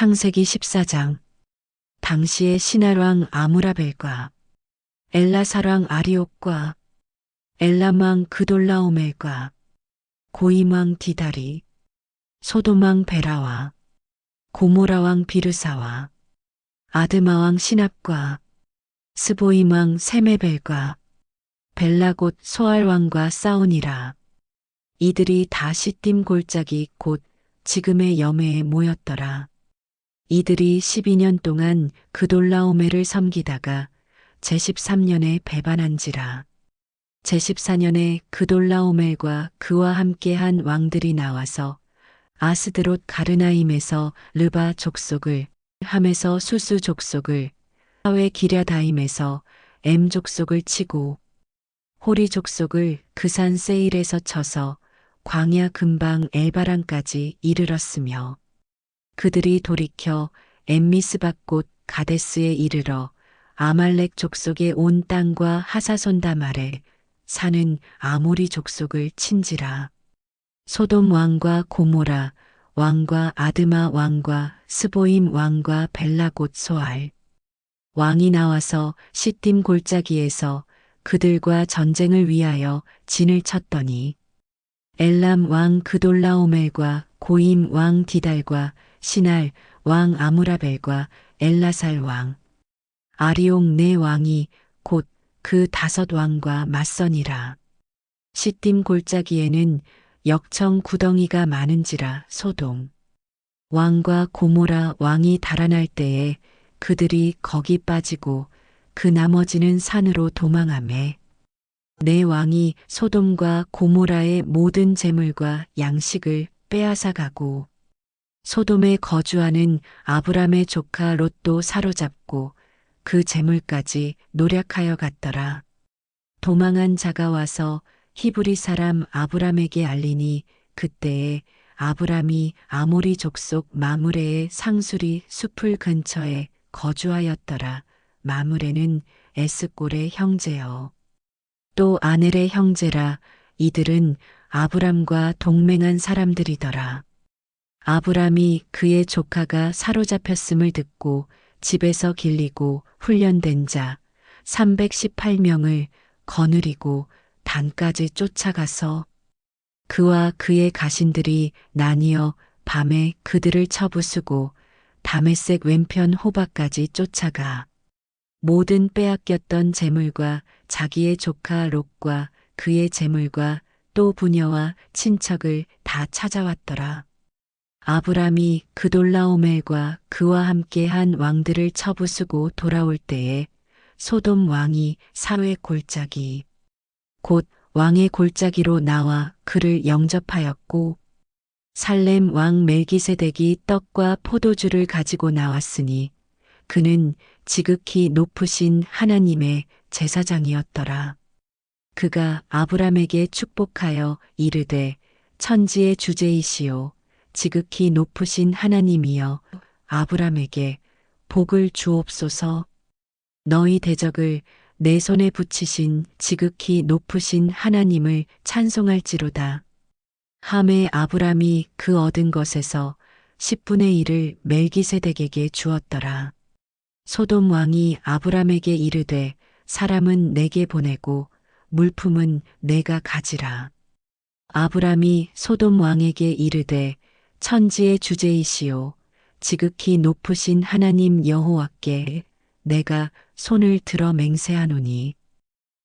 창세기 14장. 당시의 신할왕 아무라벨과 엘라살왕 아리옥과 엘람왕 그돌라오멜과 고임왕 디다리, 소돔왕 베라와 고모라왕 비르사와 아드마왕 시납과 스보임왕 세메벨과 벨라곧 소알왕과 싸우니라. 이들이 다 시딤 골짜기 곧 지금의 여매에 모였더라. 이들이 12년 동안 그돌라오멜을 섬기다가 제13년에 배반한지라. 제14년에 그돌라오멜과 그와 함께한 왕들이 나와서 아스드롯 가르나임에서 르바 족속을, 함에서 수수 족속을, 하웨 기랴다임에서 엠 족속을 치고 호리 족속을 그 산 세일에서 쳐서 광야 근방 엘바란까지 이르렀으며, 그들이 돌이켜 엠미스박 곧 가데스에 이르러 아말렉 족속의 온 땅과 하사손담 아래 사는 아모리 족속을 친지라. 소돔 왕과 고모라 왕과 아드마 왕과 스보임 왕과 벨라곧 소알 왕이 나와서 시딤 골짜기에서 그들과 전쟁을 위하여 진을 쳤더니, 엘람 왕 그돌라오멜과 고임 왕 디달과 신할 왕 아무라벨과 엘라살 왕 아리옥 네 왕이 곧 그 5 왕과 맞서니라. 시딤 골짜기에는 역청 구덩이가 많은지라. 소돔 왕과 고모라 왕이 달아날 때에 그들이 거기 빠지고 그 나머지는 산으로 도망하매, 네 왕이 소돔과 고모라의 모든 재물과 양식을 빼앗아 가고 소돔에 거주하는 아브람의 조카 롯도 사로잡고 그 재물까지 노략하여 갔더라. 도망한 자가 와서 히브리 사람 아브람에게 알리니, 그때에 아브람이 아모리 족속 마므레의 상수리 숲을 근처에 거주하였더라. 마므레는 에스골의 형제여 또 아넬의 형제라. 이들은 아브람과 동맹한 사람들이더라. 아브람이 그의 조카가 사로잡혔음을 듣고 집에서 길리고 훈련된 자 318명을 거느리고 단까지 쫓아가서 그와 그의 가신들이 나뉘어 밤에 그들을 쳐부수고 다메섹 왼편 호바까지 쫓아가 모든 빼앗겼던 재물과 자기의 조카 롯과 그의 재물과 또 부녀와 친척을 다 찾아왔더라. 아브람이 그돌라오멜과 그와 함께한 왕들을 쳐부수고 돌아올 때에 소돔 왕이 사회 골짜기 곧 왕의 골짜기로 나와 그를 영접하였고, 살렘 왕 멜기세덱이 떡과 포도주를 가지고 나왔으니 그는 지극히 높으신 하나님의 제사장이었더라. 그가 아브람에게 축복하여 이르되, 천지의 주제이시오 지극히 높으신 하나님이여 아브람에게 복을 주옵소서. 너희 대적을 내 손에 붙이신 지극히 높으신 하나님을 찬송할지로다. 하매 아브람이 그 얻은 것에서 10분의 1을 멜기세덱에게 주었더라. 소돔 왕이 아브람에게 이르되, 사람은 내게 보내고 물품은 내가 가지라. 아브람이 소돔 왕에게 이르되, 천지의 주제이시오 지극히 높으신 하나님 여호와께 내가 손을 들어 맹세하노니,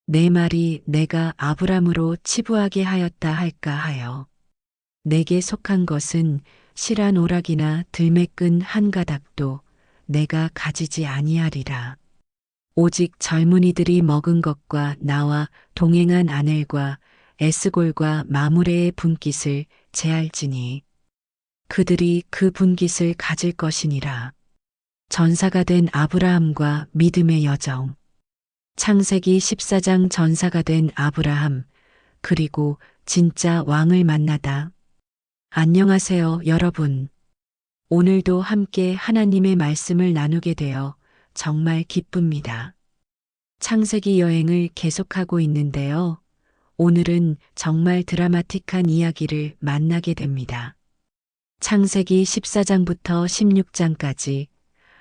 내 말이 내가 아브람으로 치부하게 하였다 할까 하여 내게 속한 것은 실한 오락이나 들매끈 한 가닥도 내가 가지지 아니하리라. 오직 젊은이들이 먹은 것과 나와 동행한 아넬과 에스골과 마므레의 분깃을 제할지니 그들이 그 분깃을 가질 것이니라. 전사가 된 아브라함과 믿음의 여정. 창세기 14장. 전사가 된 아브라함 그리고 진짜 왕을 만나다. 안녕하세요 여러분. 오늘도 함께 하나님의 말씀을 나누게 되어 정말 기쁩니다. 창세기 여행을 계속하고 있는데요. 오늘은 정말 드라마틱한 이야기를 만나게 됩니다. 창세기 14장부터 16장까지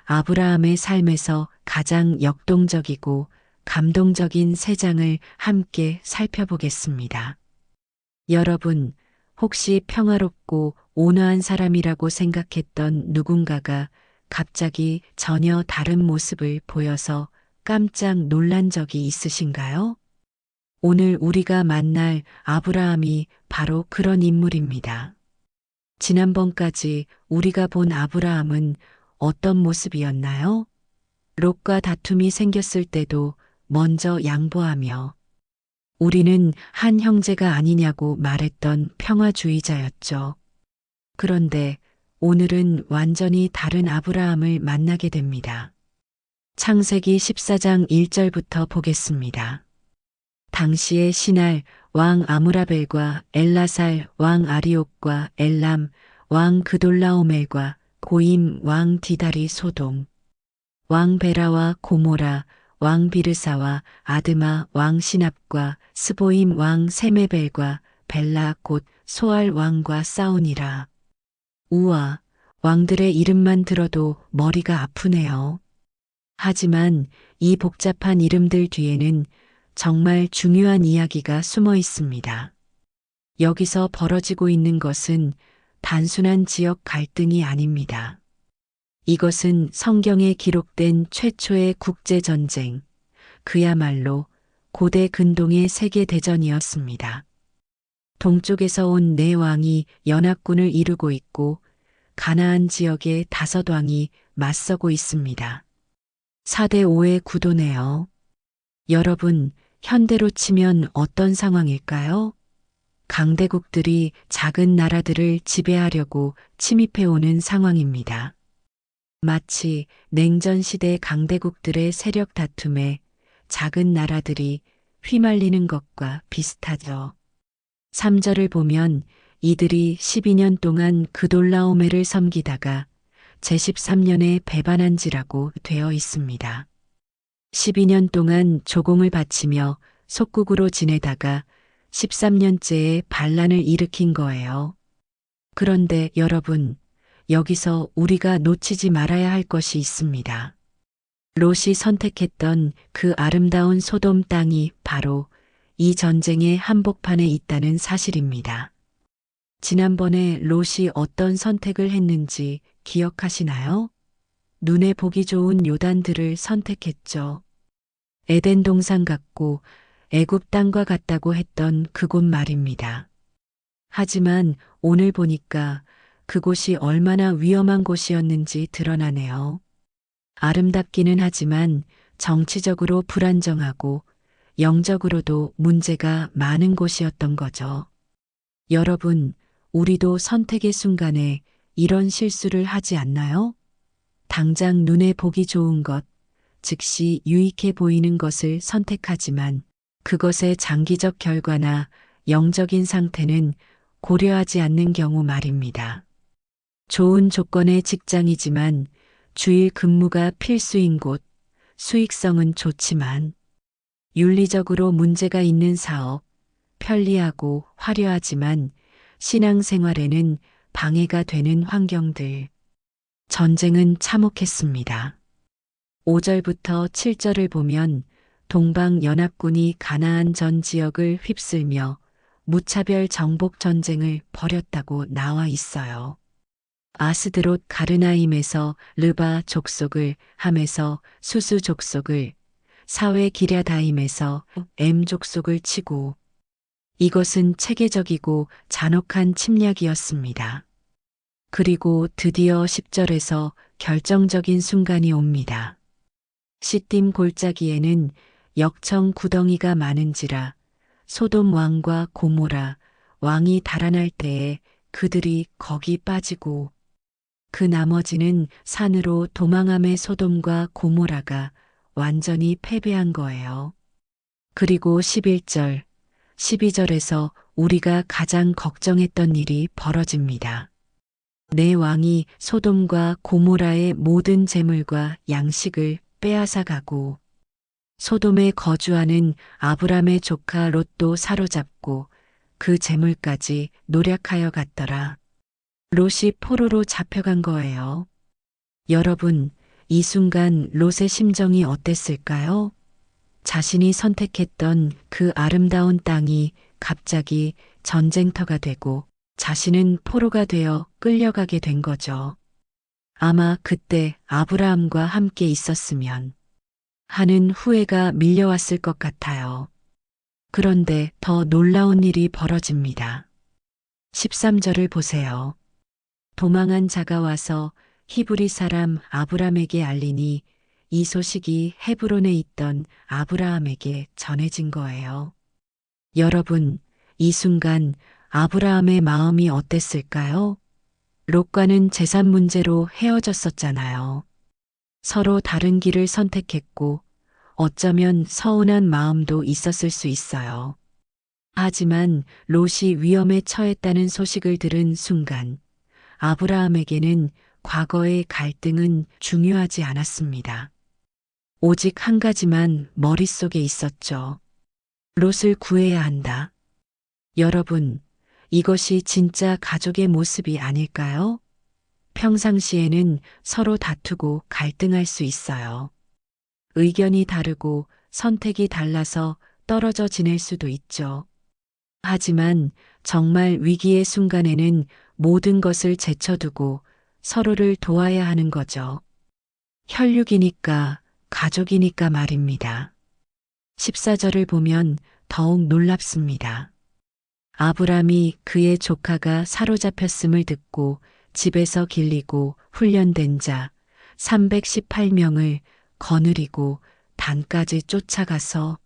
아브라함의 삶에서 가장 역동적이고 감동적인 세 장을 함께 살펴보겠습니다. 여러분, 혹시 평화롭고 온화한 사람이라고 생각했던 누군가가 갑자기 전혀 다른 모습을 보여서 깜짝 놀란 적이 있으신가요? 오늘 우리가 만날 아브라함이 바로 그런 인물입니다. 지난번까지 우리가 본 아브라함은 어떤 모습이었나요? 롯과 다툼이 생겼을 때도 먼저 양보하며 우리는 한 형제가 아니냐고 말했던 평화주의자였죠. 그런데 오늘은 완전히 다른 아브라함을 만나게 됩니다. 창세기 14장 1절부터 보겠습니다. 당시의 신할 왕 아므라벨과 엘라살 왕 아리옥과 엘람 왕 그돌라오멜과 고임 왕 디다리 소돔 왕 베라와 고모라 왕 비르사와 아드마 왕 시납과 스보임 왕 세메벨과 벨라 곧 소알 왕과 싸우니라. 우와, 왕들의 이름만 들어도 머리가 아프네요. 하지만 이 복잡한 이름들 뒤에는 정말 중요한 이야기가 숨어 있습니다. 여기서 벌어지고 있는 것은 단순한 지역 갈등이 아닙니다. 이것은 성경에 기록된 최초의 국제전쟁, 그야말로 고대 근동의 세계대전이었습니다. 동쪽에서 온 네 왕이 연합군을 이루고 있고 가나안 지역의 5왕이 맞서고 있습니다. 4대 5의 구도네요. 여러분, 현대로 치면 어떤 상황일까요? 강대국들이 작은 나라들을 지배하려고 침입해오는 상황입니다. 마치 냉전 시대 강대국들의 세력 다툼에 작은 나라들이 휘말리는 것과 비슷하죠. 3절을 보면 이들이 12년 동안 그돌라오멜을 섬기다가 제13년에 배반한지라고 되어 있습니다. 12년 동안 조공을 바치며 속국으로 지내다가 13년째에 반란을 일으킨 거예요. 그런데 여러분, 여기서 우리가 놓치지 말아야 할 것이 있습니다. 롯이 선택했던 그 아름다운 소돔 땅이 바로 이 전쟁의 한복판에 있다는 사실입니다. 지난번에 롯이 어떤 선택을 했는지 기억하시나요? 눈에 보기 좋은 요단들을 선택했죠. 에덴 동산 같고 애굽 땅과 같다고 했던 그곳 말입니다. 하지만 오늘 보니까 그곳이 얼마나 위험한 곳이었는지 드러나네요. 아름답기는 하지만 정치적으로 불안정하고 영적으로도 문제가 많은 곳이었던 거죠. 여러분, 우리도 선택의 순간에 이런 실수를 하지 않나요? 당장 눈에 보기 좋은 것, 즉시 유익해 보이는 것을 선택하지만 그것의 장기적 결과나 영적인 상태는 고려하지 않는 경우 말입니다. 좋은 조건의 직장이지만 주일 근무가 필수인 곳, 수익성은 좋지만 윤리적으로 문제가 있는 사업, 편리하고 화려하지만 신앙생활에는 방해가 되는 환경들. 전쟁은 참혹했습니다. 5절부터 7절을 보면 동방연합군이 가나안 전 지역을 휩쓸며 무차별 정복 전쟁을 벌였다고 나와 있어요. 아스드롯 가르나임에서 르바 족속을, 함에서 수수 족속을, 사회 기랴다임에서 엠 족속을 치고 이것은 체계적이고 잔혹한 침략이었습니다. 그리고 드디어 10절에서 결정적인 순간이 옵니다. 시딤 골짜기에는 역청 구덩이가 많은지라 소돔 왕과 고모라 왕이 달아날 때에 그들이 거기 빠지고 그 나머지는 산으로 도망함에 소돔과 고모라가 완전히 패배한 거예요. 그리고 11절, 12절에서 우리가 가장 걱정했던 일이 벌어집니다. 네 왕이 소돔과 고모라의 모든 재물과 양식을 빼앗아 가고 소돔에 거주하는 아브람의 조카 롯도 사로잡고 그 재물까지 노략하여 갔더라. 롯이 포로로 잡혀간 거예요. 여러분, 이 순간 롯의 심정이 어땠을까요? 자신이 선택했던 그 아름다운 땅이 갑자기 전쟁터가 되고 자신은 포로가 되어 끌려가게 된 거죠. 아마 그때 아브라함과 함께 있었으면 하는 후회가 밀려왔을 것 같아요. 그런데 더 놀라운 일이 벌어집니다. 13절을 보세요. 도망한 자가 와서 히브리 사람 아브람에게 알리니 이 소식이 헤브론에 있던 아브라함에게 전해진 거예요. 여러분, 이 순간 아브라함의 마음이 어땠을까요? 롯과는 재산 문제로 헤어졌었잖아요. 서로 다른 길을 선택했고 어쩌면 서운한 마음도 있었을 수 있어요. 하지만 롯이 위험에 처했다는 소식을 들은 순간 아브라함에게는 과거의 갈등은 중요하지 않았습니다. 오직 한 가지만 머릿속에 있었죠. 롯을 구해야 한다. 여러분, 이것이 진짜 가족의 모습이 아닐까요? 평상시에는 서로 다투고 갈등할 수 있어요. 의견이 다르고 선택이 달라서 떨어져 지낼 수도 있죠. 하지만 정말 위기의 순간에는 모든 것을 제쳐두고 서로를 도와야 하는 거죠. 혈육이니까, 가족이니까 말입니다. 14절을 보면 더욱 놀랍습니다. 아브람이 그의 조카가 사로잡혔음을 듣고 집에서 길리고 훈련된 자 318명을 거느리고 단까지 쫓아가서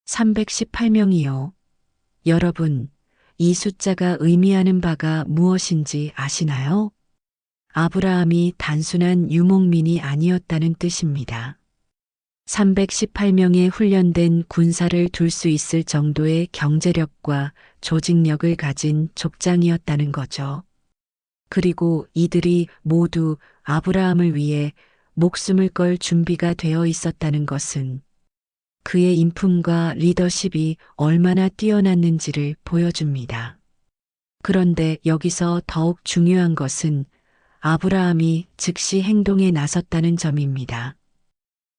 318명이요. 여러분, 이 숫자가 의미하는 바가 무엇인지 아시나요? 아브라함이 단순한 유목민이 아니었다는 뜻입니다. 318명의 훈련된 군사를 둘 수 있을 정도의 경제력과 조직력을 가진 족장이었다는 거죠. 그리고 이들이 모두 아브라함을 위해 목숨을 걸 준비가 되어 있었다는 것은 그의 인품과 리더십이 얼마나 뛰어났는지를 보여줍니다. 그런데 여기서 더욱 중요한 것은 아브라함이 즉시 행동에 나섰다는 점입니다.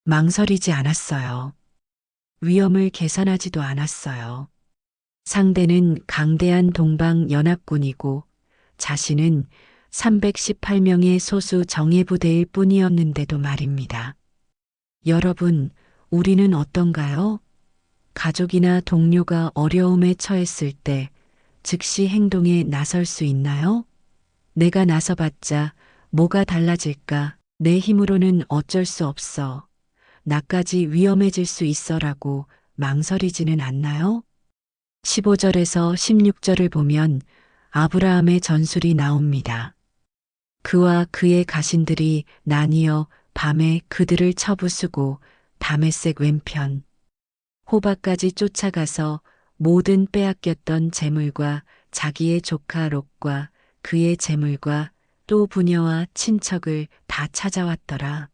망설이지 않았어요. 위험을 계산하지도 않았어요. 상대는 강대한 동방 연합군이고 자신은 318명의 소수 정예부대일 뿐이었는데도 말입니다. 여러분, 우리는 어떤가요? 가족이나 동료가 어려움에 처했을 때 즉시 행동에 나설 수 있나요? 내가 나서봤자 뭐가 달라질까? 내 힘으로는 어쩔 수 없어. 나까지 위험해질 수 있어라고 망설이지는 않나요? 15절에서 16절을 보면 아브라함의 전술이 나옵니다. 그와 그의 가신들이 나뉘어 밤에 그들을 쳐부수고 다메섹 왼편 호바까지 쫓아가서 모든 빼앗겼던 재물과 자기의 조카 롯과 그의 재물과 또 부녀와 친척을 다 찾아왔더라.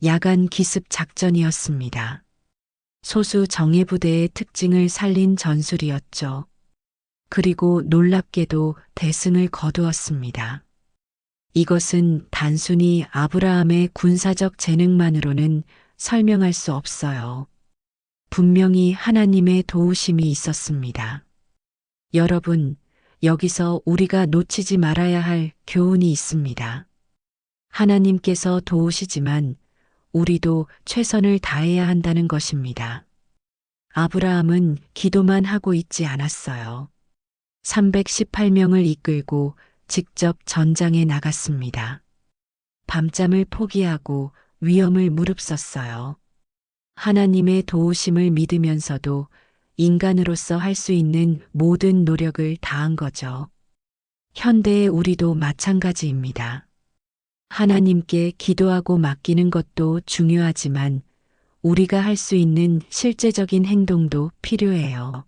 야간 기습 작전이었습니다. 소수 정예부대의 특징을 살린 전술이었죠. 그리고 놀랍게도 대승을 거두었습니다. 이것은 단순히 아브라함의 군사적 재능만으로는 설명할 수 없어요. 분명히 하나님의 도우심이 있었습니다. 여러분, 여기서 우리가 놓치지 말아야 할 교훈이 있습니다. 하나님께서 도우시지만 우리도 최선을 다해야 한다는 것입니다. 아브라함은 기도만 하고 있지 않았어요. 318명을 이끌고 직접 전장에 나갔습니다. 밤잠을 포기하고 위험을 무릅썼어요. 하나님의 도우심을 믿으면서도 인간으로서 할 수 있는 모든 노력을 다한 거죠. 현대의 우리도 마찬가지입니다. 하나님께 기도하고 맡기는 것도 중요하지만 우리가 할 수 있는 실제적인 행동도 필요해요.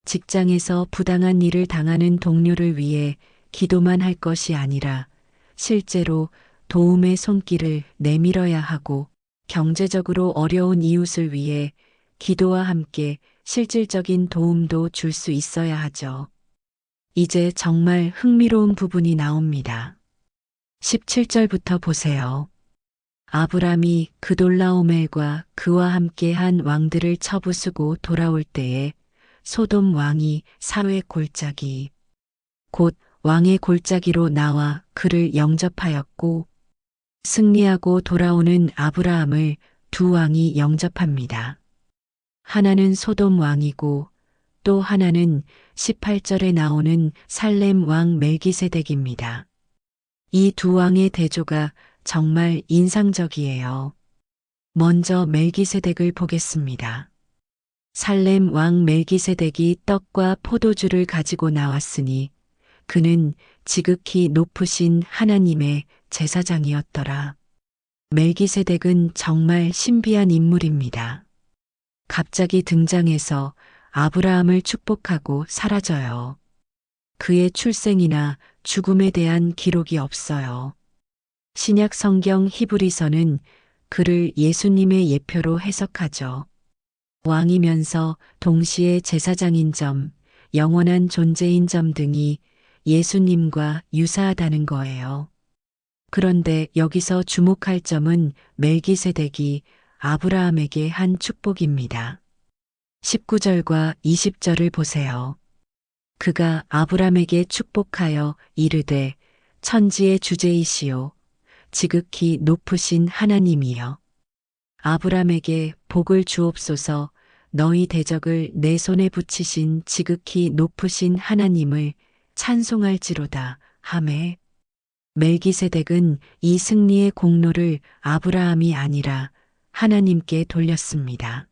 직장에서 부당한 일을 당하는 동료를 위해 기도만 할 것이 아니라 실제로 도움의 손길을 내밀어야 하고 경제적으로 어려운 이웃을 위해 기도와 함께 실질적인 도움도 줄 수 있어야 하죠. 이제 정말 흥미로운 부분이 나옵니다. 17절부터 보세요. 아브람이 그돌라오멜과 그와 함께한 왕들을 쳐부수고 돌아올 때에 소돔 왕이 사회 골짜기 곧 왕의 골짜기로 나와 그를 영접하였고 승리하고 돌아오는 아브라함을 두 왕이 영접합니다. 하나는 소돔 왕이고 또 하나는 18절에 나오는 살렘 왕 멜기세덱입니다. 이 두 왕의 대조가 정말 인상적이에요. 먼저 멜기세덱을 보겠습니다. 살렘 왕 멜기세덱이 떡과 포도주를 가지고 나왔으니 그는 지극히 높으신 하나님의 제사장이었더라. 멜기세덱은 정말 신비한 인물입니다. 갑자기 등장해서 아브라함을 축복하고 사라져요. 그의 출생이나 죽음에 대한 기록이 없어요. 신약 성경 히브리서는 그를 예수님의 예표로 해석하죠. 왕이면서 동시에 제사장인 점, 영원한 존재인 점 등이 예수님과 유사하다는 거예요. 그런데 여기서 주목할 점은 멜기세덱이 아브라함에게 한 축복입니다. 19절과 20절을 보세요. 그가 아브라함에게 축복하여 이르되 천지의 주제이시오 지극히 높으신 하나님이여 아브라함에게 복을 주옵소서 너희 대적을 내 손에 붙이신 지극히 높으신 하나님을 찬송할지로다 하매 멜기세덱은 이 승리의 공로를 아브라함이 아니라 하나님께 돌렸습니다.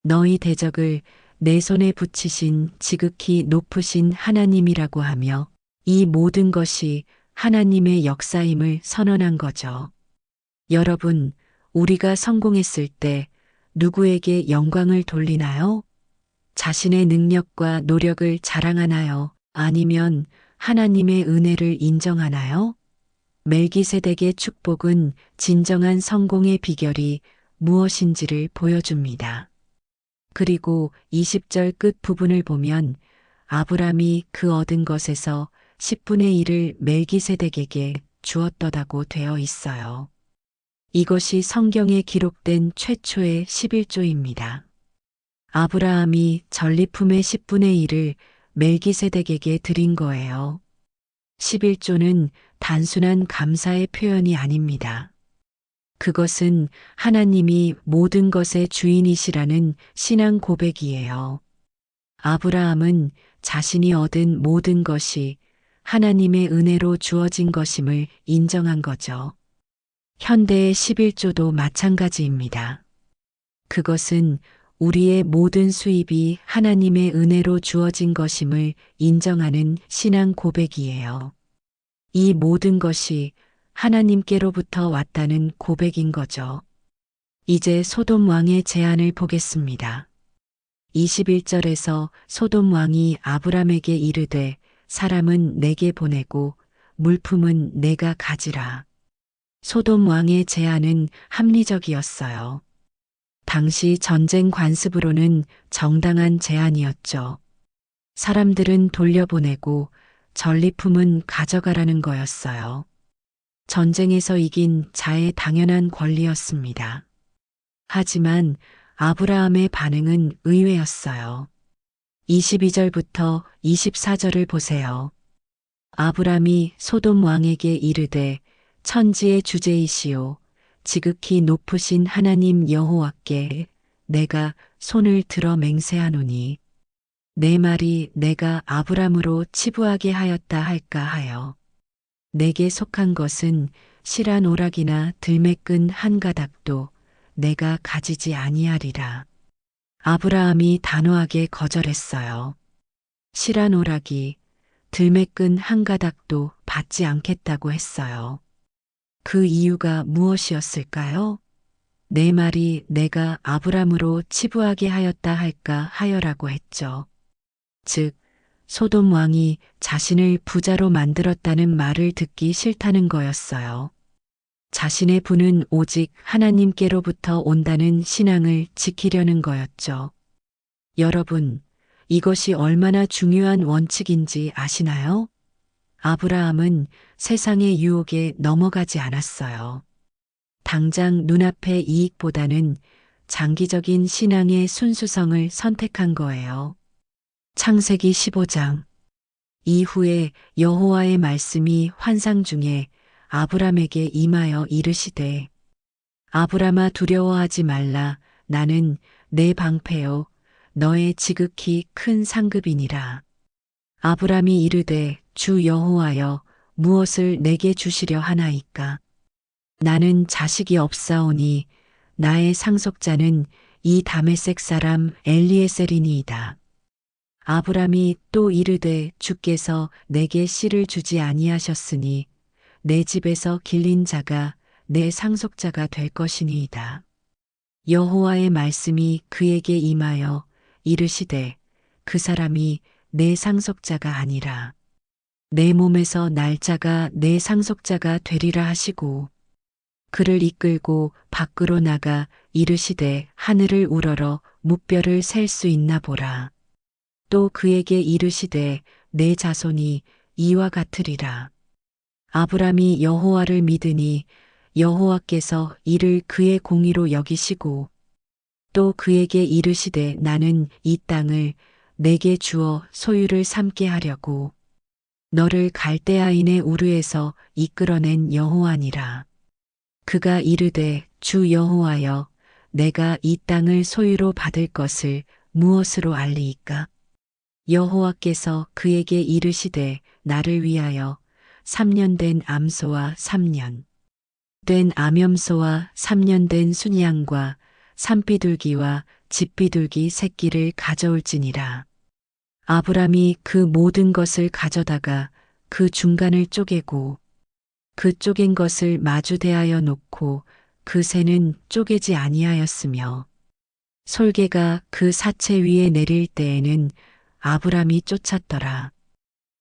너희 대적을 내 손에 붙이신 지극히 높으신 하나님이라고 하며 이 모든 것이 하나님의 역사임을 선언한 거죠. 여러분, 우리가 성공했을 때 누구에게 영광을 돌리나요? 자신의 능력과 노력을 자랑하나요? 아니면 하나님의 은혜를 인정하나요? 멜기세덱의 축복은 진정한 성공의 비결이 무엇인지를 보여줍니다. 그리고 20절 끝 부분을 보면 아브람이 그 얻은 것에서 10분의 1을 멜기세덱에게 주었더라고 되어 있어요. 이것이 성경에 기록된 최초의 11조입니다. 아브라함이 전리품의 10분의 1을 멜기세덱에게 드린 거예요. 11조는 단순한 감사의 표현이 아닙니다. 그것은 하나님이 모든 것의 주인이시라는 신앙 고백이에요. 아브라함은 자신이 얻은 모든 것이 하나님의 은혜로 주어진 것임을 인정한 거죠. 현대의 11조도 마찬가지입니다. 그것은 우리의 모든 수입이 하나님의 은혜로 주어진 것임을 인정하는 신앙 고백이에요. 이 모든 것이 하나님께로부터 왔다는 고백인 거죠. 이제 소돔 왕의 제안을 보겠습니다. 21절에서 소돔 왕이 아브람에게 이르되 사람은 내게 보내고 물품은 내가 가지라. 소돔 왕의 제안은 합리적이었어요. 당시 전쟁 관습으로는 정당한 제안이었죠. 사람들은 돌려보내고 전리품은 가져가라는 거였어요. 전쟁에서 이긴 자의 당연한 권리였습니다. 하지만 아브라함의 반응은 의외였어요. 22절부터 24절을 보세요. 아브람이 소돔 왕에게 이르되 천지의 주제이시오 지극히 높으신 하나님 여호와께 내가 손을 들어 맹세하노니 내 말이 내가 아브람으로 치부하게 하였다 할까 하여 내게 속한 것은 실한 오락이나 들매끈 한 가닥도 내가 가지지 아니하리라. 아브라함이 단호하게 거절했어요. 실한 오락이 들매끈 한 가닥도 받지 않겠다고 했어요. 그 이유가 무엇이었을까요? 내 말이 내가 아브람으로 치부하게 하였다 할까 하여라고 했죠. 즉, 소돔 왕이 자신을 부자로 만들었다는 말을 듣기 싫다는 거였어요. 자신의 부는 오직 하나님께로부터 온다는 신앙을 지키려는 거였죠. 여러분, 이것이 얼마나 중요한 원칙인지 아시나요? 아브라함은 세상의 유혹에 넘어가지 않았어요. 당장 눈앞의 이익보다는 장기적인 신앙의 순수성을 선택한 거예요. 창세기 15장. 이후에 여호와의 말씀이 환상 중에 아브람에게 임하여 이르시되 아브람아 두려워하지 말라. 나는 내 방패요 너의 지극히 큰 상급이니라. 아브람이 이르되 주 여호와여 무엇을 내게 주시려 하나이까? 나는 자식이 없사오니 나의 상속자는 이 다메섹 사람 엘리에셀이니이다. 아브람이 또 이르되 주께서 내게 씨를 주지 아니하셨으니 내 집에서 길린 자가 내 상속자가 될 것이니이다. 여호와의 말씀이 그에게 임하여 이르시되 그 사람이 내 상속자가 아니라 내 몸에서 날 자가 내 상속자가 되리라 하시고 그를 이끌고 밖으로 나가 이르시되 하늘을 우러러 무뼈를 셀 수 있나 보라. 또 그에게 이르시되 내 자손이 이와 같으리라. 아브람이 여호와를 믿으니 여호와께서 이를 그의 공의로 여기시고 또 그에게 이르시되 나는 이 땅을 내게 주어 소유를 삼게 하려고 너를 갈대아인의 우르에서 이끌어낸 여호와니라. 그가 이르되 주 여호와여 내가 이 땅을 소유로 받을 것을 무엇으로 알리이까? 여호와께서 그에게 이르시되 나를 위하여 3년 된 암소와 3년 된 암염소와 3년 된 순양과 산비둘기와 집비둘기 새끼를 가져올지니라. 아브람이 그 모든 것을 가져다가 그 중간을 쪼개고 그 쪼갠 것을 마주 대하여 놓고 그 새는 쪼개지 아니하였으며 솔개가 그 사체 위에 내릴 때에는 아브람이 쫓았더라.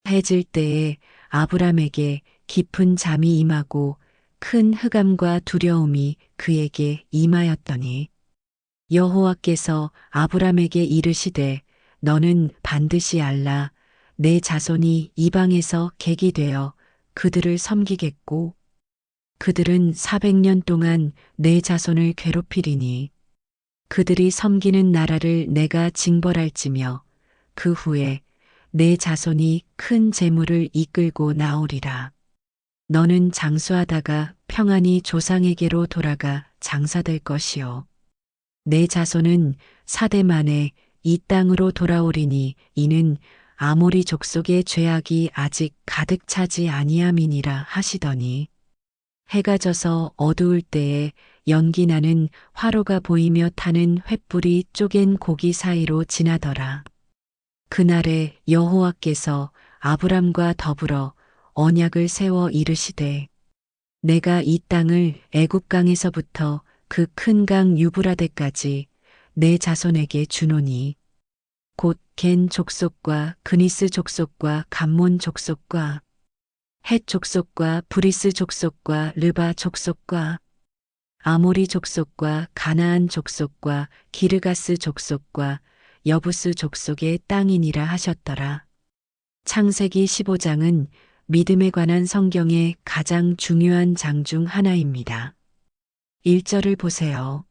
해질 때에 아브람에게 깊은 잠이 임하고 큰 흑암과 두려움이 그에게 임하였더니 여호와께서 아브람에게 이르시되 너는 반드시 알라 내 자손이 이방에서 객이 되어 그들을 섬기겠고 그들은 400년 동안 내 자손을 괴롭히리니 그들이 섬기는 나라를 내가 징벌할지며 그 후에 내 자손이 큰 재물을 이끌고 나오리라. 너는 장수하다가 평안히 조상에게로 돌아가 장사될 것이요. 내 자손은 4대 만에 이 땅으로 돌아오리니 이는 아모리 족속의 죄악이 아직 가득 차지 아니함이니라 하시더니 해가 져서 어두울 때에 연기 나는 화로가 보이며 타는 횃불이 쪼갠 고기 사이로 지나더라. 그날에 여호와께서 아브람과 더불어 언약을 세워 이르시되 내가 이 땅을 애굽 강에서부터 그 큰 강 유브라데까지 내 자손에게 주노니 곧 겐 족속과 그니스 족속과 감몬 족속과 헷 족속과 브리스 족속과 르바 족속과 아모리 족속과 가나안 족속과 기르가스 족속과 여부스 족속의 땅이니라 하셨더라. 창세기 15장은 믿음에 관한 성경의 가장 중요한 장 중 하나입니다. 1절을 보세요.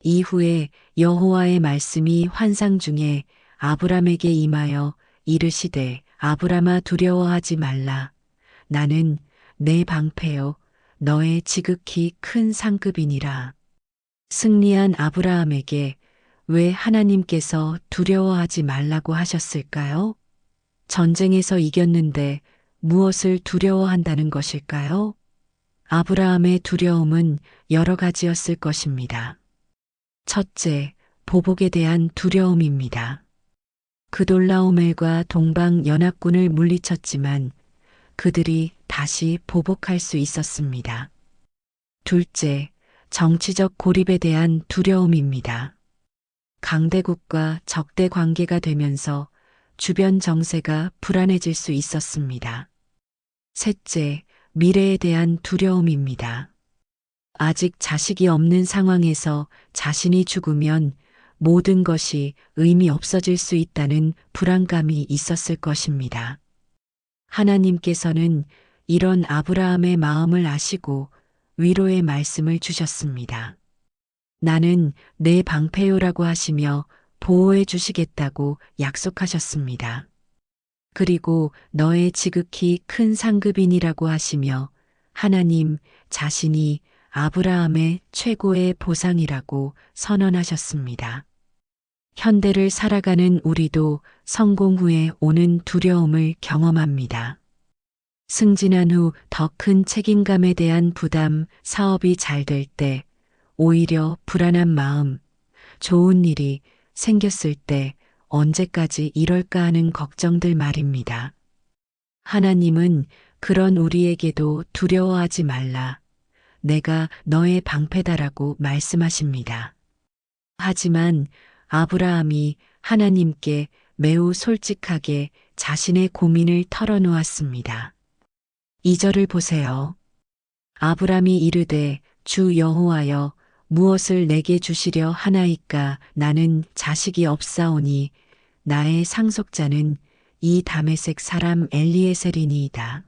이후에 여호와의 말씀이 환상 중에 아브람에게 임하여 이르시되 아브람아 두려워하지 말라. 나는 내 방패요 너의 지극히 큰 상급이니라. 승리한 아브라함에게 왜 하나님께서 두려워하지 말라고 하셨을까요? 전쟁에서 이겼는데 무엇을 두려워한다는 것일까요? 아브라함의 두려움은 여러 가지였을 것입니다. 첫째, 보복에 대한 두려움입니다. 그돌라오멜과 동방 연합군을 물리쳤지만 그들이 다시 보복할 수 있었습니다. 둘째, 정치적 고립에 대한 두려움입니다. 강대국과 적대 관계가 되면서 주변 정세가 불안해질 수 있었습니다. 셋째, 미래에 대한 두려움입니다. 아직 자식이 없는 상황에서 자신이 죽으면 모든 것이 의미 없어질 수 있다는 불안감이 있었을 것입니다. 하나님께서는 이런 아브라함의 마음을 아시고 위로의 말씀을 주셨습니다. 나는 내 방패요라고 하시며 보호해 주시겠다고 약속하셨습니다. 그리고 너의 지극히 큰 상급인이라고 하시며 하나님 자신이 아브라함의 최고의 보상이라고 선언하셨습니다. 현대를 살아가는 우리도 성공 후에 오는 두려움을 경험합니다. 승진한 후 더 큰 책임감에 대한 부담, 사업이 잘 될 때, 오히려 불안한 마음, 좋은 일이 생겼을 때 언제까지 이럴까 하는 걱정들 말입니다. 하나님은 그런 우리에게도 두려워하지 말라. 내가 너의 방패다라고 말씀하십니다. 하지만 아브라함이 하나님께 매우 솔직하게 자신의 고민을 털어놓았습니다. 2절을 보세요. 아브라함이 이르되 주 여호와여 무엇을 내게 주시려 하나이까 나는 자식이 없사오니 나의 상속자는 이 다메섹 사람 엘리에셀이니이다.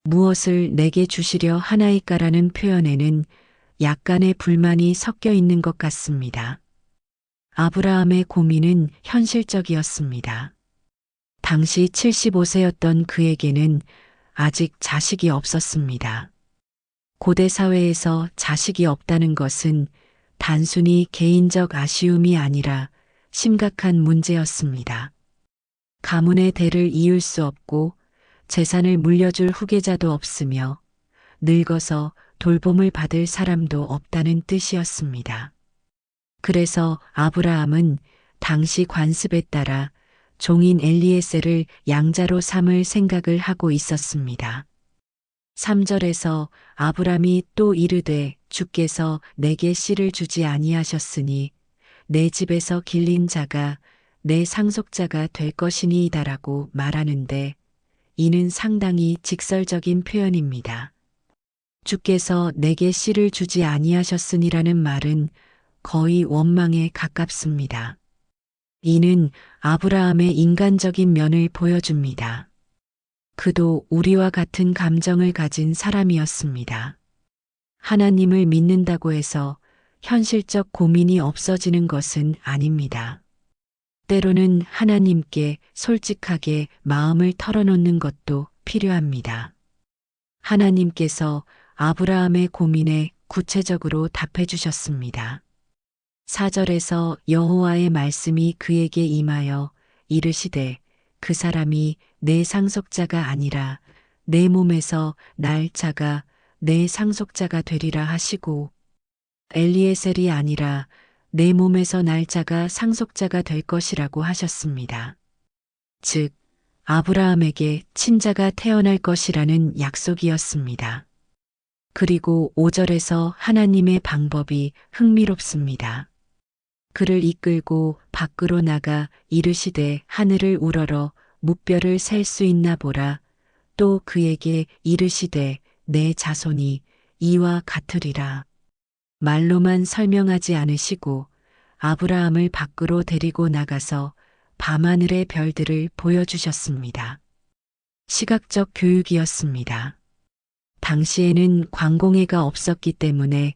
무엇을 내게 주시려 하나이까라는 표현에는 약간의 불만이 섞여 있는 것 같습니다. 아브라함의 고민은 현실적이었습니다. 당시 75세였던 그에게는 아직 자식이 없었습니다. 고대 사회에서 자식이 없다는 것은 단순히 개인적 아쉬움이 아니라 심각한 문제였습니다. 가문의 대를 이을 수 없고 재산을 물려줄 후계자도 없으며 늙어서 돌봄을 받을 사람도 없다는 뜻이었습니다. 그래서 아브라함은 당시 관습에 따라 종인 엘리에셀을 양자로 삼을 생각을 하고 있었습니다. 3절에서 아브람이 또 이르되 주께서 내게 씨를 주지 아니하셨으니 내 집에서 길린 자가 내 상속자가 될 것이니이다라고 말하는데 이는 상당히 직설적인 표현입니다. 주께서 내게 씨를 주지 아니하셨으니라는 말은 거의 원망에 가깝습니다. 이는 아브라함의 인간적인 면을 보여줍니다. 그도 우리와 같은 감정을 가진 사람이었습니다. 하나님을 믿는다고 해서 현실적 고민이 없어지는 것은 아닙니다. 때로는 하나님께 솔직하게 마음을 털어놓는 것도 필요합니다. 하나님께서 아브라함의 고민에 구체적으로 답해 주셨습니다. 4절에서 여호와의 말씀이 그에게 임하여 이르시되 그 사람이 내 상속자가 아니라 내 몸에서 날 자가 내 상속자가 되리라 하시고 엘리에셀이 아니라 내 몸에서 날 자가 상속자가 될 것이라고 하셨습니다. 즉 아브라함에게 친자가 태어날 것이라는 약속이었습니다. 그리고 5절에서 하나님의 방법이 흥미롭습니다. 그를 이끌고 밖으로 나가 이르시되 하늘을 우러러 무뼈를 셀 수 있나 보라. 또 그에게 이르시되 내 자손이 이와 같으리라. 말로만 설명하지 않으시고 아브라함을 밖으로 데리고 나가서 밤하늘의 별들을 보여주셨습니다. 시각적 교육이었습니다. 당시에는 광공해가 없었기 때문에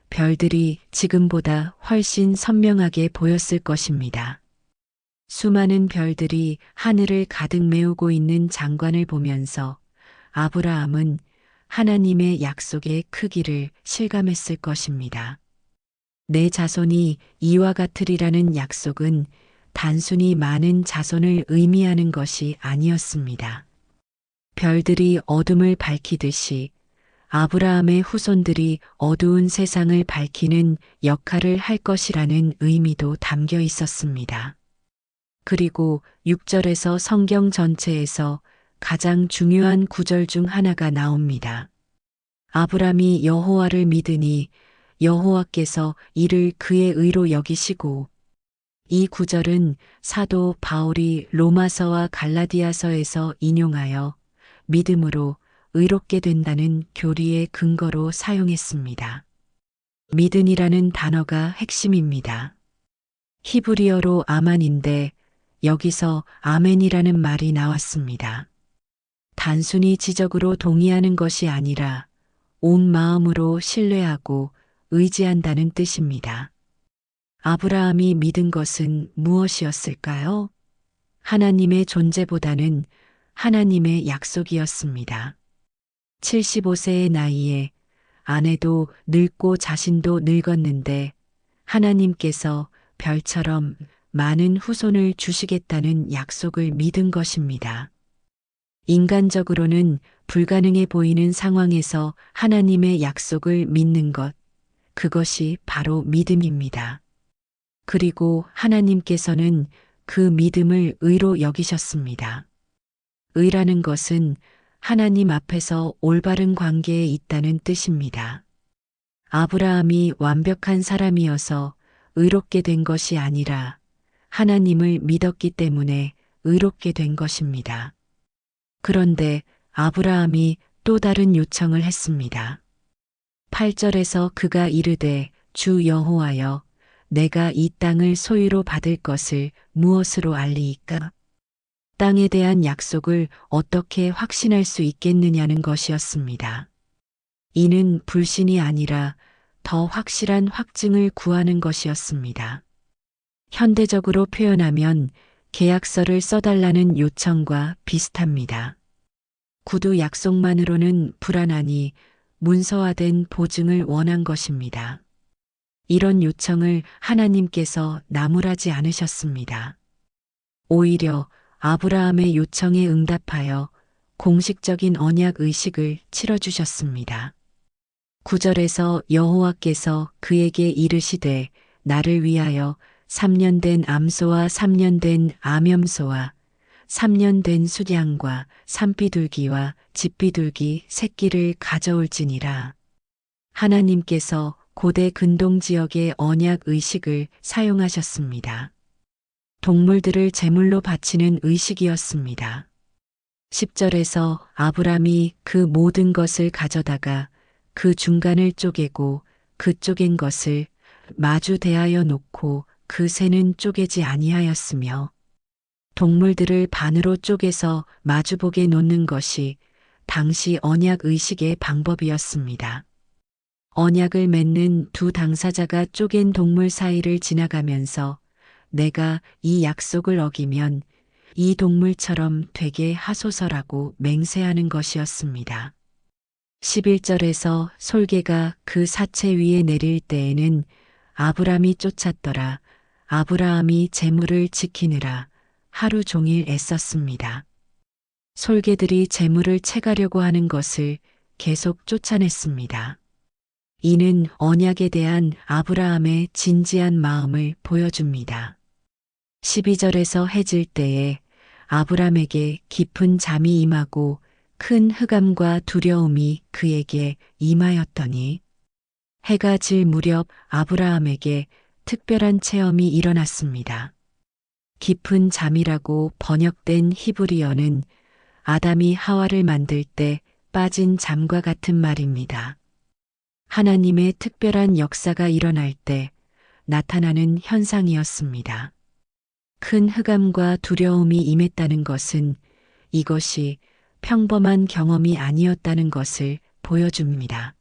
별들이 지금보다 훨씬 선명하게 보였을 것입니다. 수많은 별들이 하늘을 가득 메우고 있는 장관을 보면서 아브라함은 하나님의 약속의 크기를 실감했을 것입니다. 내 자손이 이와 같으리라는 약속은 단순히 많은 자손을 의미하는 것이 아니었습니다. 별들이 어둠을 밝히듯이 아브라함의 후손들이 어두운 세상을 밝히는 역할을 할 것이라는 의미도 담겨 있었습니다. 그리고 6절에서 성경 전체에서 가장 중요한 구절 중 하나가 나옵니다. 아브라함이 여호와를 믿으니 여호와께서 이를 그의 의로 여기시고 이 구절은 사도 바울이 로마서와 갈라디아서에서 인용하여 믿음으로 의롭게 된다는 교리의 근거로 사용했습니다. 믿음이라는 단어가 핵심입니다. 히브리어로 아만인데 여기서 아멘이라는 말이 나왔습니다. 단순히 지적으로 동의하는 것이 아니라 온 마음으로 신뢰하고 의지한다는 뜻입니다. 아브라함이 믿은 것은 무엇이었을까요? 하나님의 존재보다는 하나님의 약속이었습니다. 75세의 나이에 아내도 늙고 자신도 늙었는데 하나님께서 별처럼 많은 후손을 주시겠다는 약속을 믿은 것입니다. 인간적으로는 불가능해 보이는 상황에서 하나님의 약속을 믿는 것, 그것이 바로 믿음입니다. 그리고 하나님께서는 그 믿음을 의로 여기셨습니다. 의라는 것은 하나님 앞에서 올바른 관계에 있다는 뜻입니다. 아브라함이 완벽한 사람이어서 의롭게 된 것이 아니라 하나님을 믿었기 때문에 의롭게 된 것입니다. 그런데 아브라함이 또 다른 요청을 했습니다. 8절에서 그가 이르되 주 여호와여 내가 이 땅을 소유로 받을 것을 무엇으로 알리이까? 땅에 대한 약속을 어떻게 확신할 수 있겠느냐는 것이었습니다. 이는 불신이 아니라 더 확실한 확증을 구하는 것이었습니다. 현대적으로 표현하면 계약서를 써달라는 요청과 비슷합니다. 구두 약속만으로는 불안하니 문서화된 보증을 원한 것입니다. 이런 요청을 하나님께서 나무라지 않으셨습니다. 오히려 아브라함의 요청에 응답하여 공식적인 언약 의식을 치러주셨습니다. 9절에서 여호와께서 그에게 이르시되 나를 위하여 3년 된 암소와 3년 된 암염소와 3년 된 수량과 산비둘기와 집비둘기 새끼를 가져올지니라. 하나님께서 고대 근동 지역의 언약 의식을 사용하셨습니다. 동물들을 제물로 바치는 의식이었습니다. 10절에서 아브람이 그 모든 것을 가져다가 그 중간을 쪼개고 그 쪼갠 것을 마주 대하여 놓고 그 새는 쪼개지 아니하였으며 동물들을 반으로 쪼개서 마주보게 놓는 것이 당시 언약 의식의 방법이었습니다. 언약을 맺는 두 당사자가 쪼갠 동물 사이를 지나가면서 내가 이 약속을 어기면 이 동물처럼 되게 하소서라고 맹세하는 것이었습니다. 11절에서 솔개가 그 사체 위에 내릴 때에는 아브람이 쫓았더라. 아브라함이 재물을 지키느라 하루 종일 애썼습니다. 솔개들이 재물을 채가려고 하는 것을 계속 쫓아냈습니다. 이는 언약에 대한 아브라함의 진지한 마음을 보여줍니다. 12절에서 해질 때에 아브람에게 깊은 잠이 임하고 큰 흑암과 두려움이 그에게 임하였더니 해가 질 무렵 아브라함에게 특별한 체험이 일어났습니다. 깊은 잠이라고 번역된 히브리어는 아담이 하와를 만들 때 빠진 잠과 같은 말입니다. 하나님의 특별한 역사가 일어날 때 나타나는 현상이었습니다. 큰 흑암과 두려움이 임했다는 것은 이것이 평범한 경험이 아니었다는 것을 보여줍니다.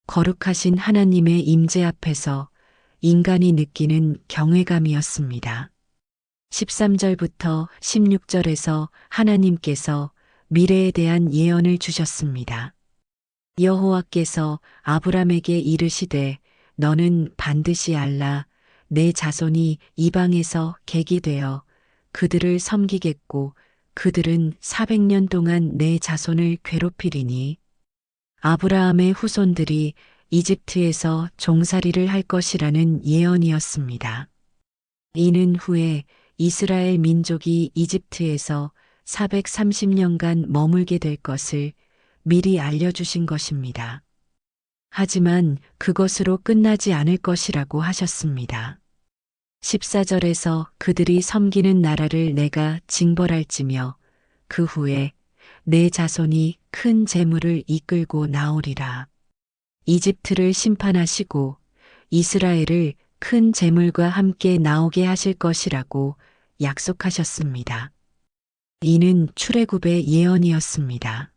거룩하신 하나님의 임재 앞에서 인간이 느끼는 경외감이었습니다. 13절부터 16절에서 하나님께서 미래에 대한 예언을 주셨습니다. 여호와께서 아브람에게 이르시되 너는 반드시 알라 내 자손이 이방에서 객이 되어 그들을 섬기겠고 그들은 400년 동안 내 자손을 괴롭히리니 아브라함의 후손들이 이집트에서 종살이를 할 것이라는 예언이었습니다. 이는 후에 이스라엘 민족이 이집트에서 430년간 머물게 될 것을 미리 알려주신 것입니다. 하지만 그것으로 끝나지 않을 것이라고 하셨습니다. 14절에서 그들이 섬기는 나라를 내가 징벌할지며 그 후에 내 자손이 큰 재물을 이끌고 나오리라. 이집트를 심판하시고 이스라엘을 큰 재물과 함께 나오게 하실 것이라고 약속하셨습니다. 이는 출애굽의 예언이었습니다.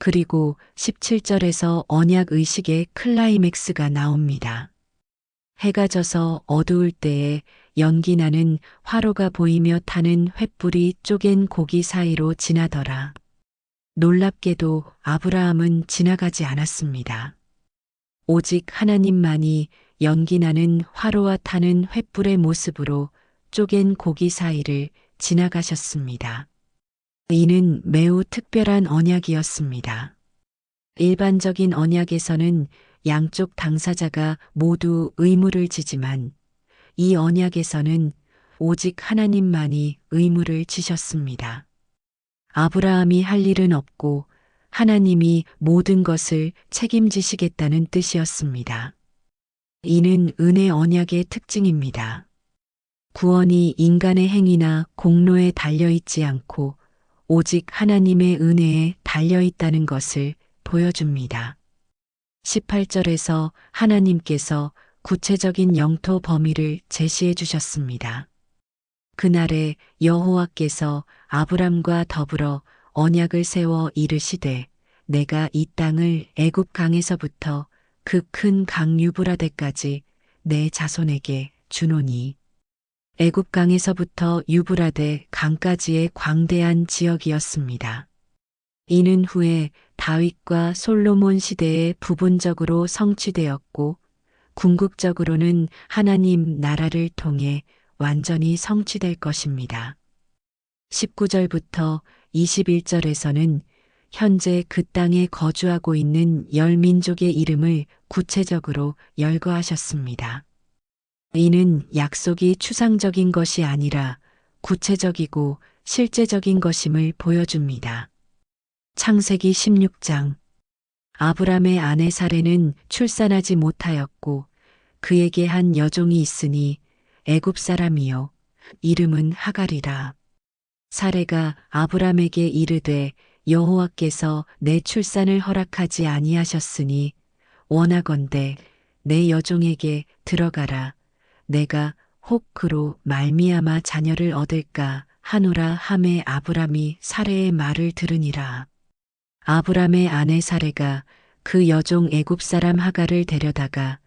그리고 17절에서 언약 의식의 클라이맥스가 나옵니다. 해가 져서 어두울 때에 연기 나는 화로가 보이며 타는 횃불이 쪼갠 고기 사이로 지나더라. 놀랍게도 아브라함은 지나가지 않았습니다. 오직 하나님만이 연기 나는 화로와 타는 횃불의 모습으로 쪼갠 고기 사이를 지나가셨습니다. 이는 매우 특별한 언약이었습니다. 일반적인 언약에서는 양쪽 당사자가 모두 의무를 지지만 이 언약에서는 오직 하나님만이 의무를 지셨습니다. 아브라함이 할 일은 없고 하나님이 모든 것을 책임지시겠다는 뜻이었습니다. 이는 은혜 언약의 특징입니다. 구원이 인간의 행위나 공로에 달려있지 않고 오직 하나님의 은혜에 달려있다는 것을 보여줍니다. 18절에서 하나님께서 구체적인 영토 범위를 제시해 주셨습니다. 그날에 여호와께서 아브람과 더불어 언약을 세워 이르시되 내가 이 땅을 애굽 강에서부터 그 큰 강 유브라데까지 내 자손에게 주노니 애굽 강에서부터 유브라데 강까지의 광대한 지역이었습니다. 이는 후에 다윗과 솔로몬 시대에 부분적으로 성취되었고 궁극적으로는 하나님 나라를 통해 완전히 성취될 것입니다. 19절부터 21절에서는 현재 그 땅에 거주하고 있는 10민족의 이름을 구체적으로 열거하셨습니다. 이는 약속이 추상적인 것이 아니라 구체적이고 실제적인 것임을 보여줍니다. 창세기 16장 아브람의 아내 사레는 출산하지 못하였고 그에게 한 여종이 있으니 애굽 사람이요 이름은 하갈이라. 사레가 아브람에게 이르되 여호와께서 내 출산을 허락하지 아니하셨으니 원하건대 내 여종에게 들어가라. 내가 혹 그로 말미암아 자녀를 얻을까 하노라 하매 아브람이 사레의 말을 들으니라. 아브람의 아내 사레가 그 여종 애굽 사람 하갈을 데려다가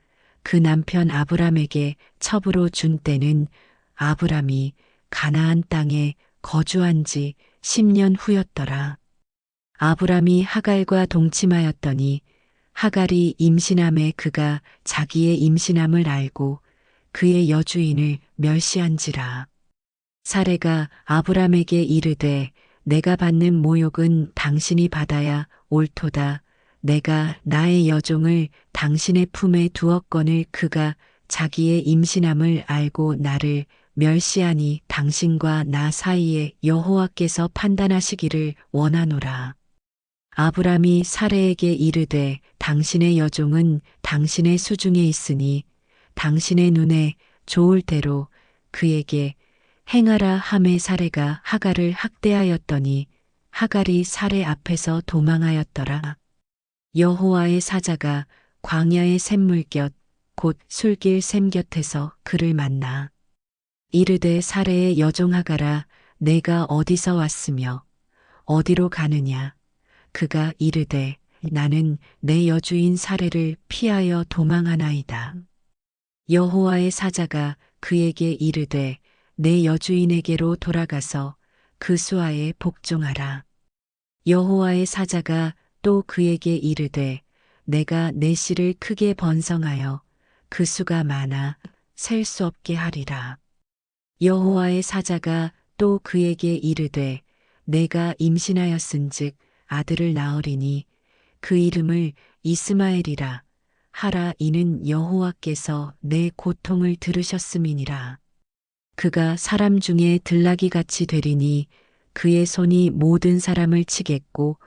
그 남편 아브람에게 첩으로 준 때는 아브람이 가나안 땅에 거주한 지 10년 후였더라. 아브람이 하갈과 동침하였더니 하갈이 임신함에 그가 자기의 임신함을 알고 그의 여주인을 멸시한지라. 사레가 아브람에게 이르되 내가 받는 모욕은 당신이 받아야 옳도다. 내가 나의 여종을 당신의 품에 두었거늘 그가 자기의 임신함을 알고 나를 멸시하니 당신과 나 사이에 여호와께서 판단하시기를 원하노라. 아브람이 사레에게 이르되 당신의 여종은 당신의 수중에 있으니 당신의 눈에 좋을 대로 그에게 행하라 하매 사레가 하갈을 학대하였더니 하갈이 사레 앞에서 도망하였더라. 여호와의 사자가 광야의 샘물 곁 곧 술길 샘 곁에서 그를 만나 이르되 사레의 여종 하갈아 내가 어디서 왔으며 어디로 가느냐. 그가 이르되 나는 내 여주인 사레를 피하여 도망하나이다. 여호와의 사자가 그에게 이르되 내 여주인에게로 돌아가서 그 수하에 복종하라. 여호와의 사자가 또 그에게 이르되 내가 내 씨를 크게 번성하여 그 수가 많아 셀 수 없게 하리라. 여호와의 사자가 또 그에게 이르되 내가 임신하였은즉 아들을 낳으리니 그 이름을 이스마엘이라 하라. 이는 여호와께서 내 고통을 들으셨음이니라. 그가 사람 중에 들나귀 같이 되리니 그의 손이 모든 사람을 치겠고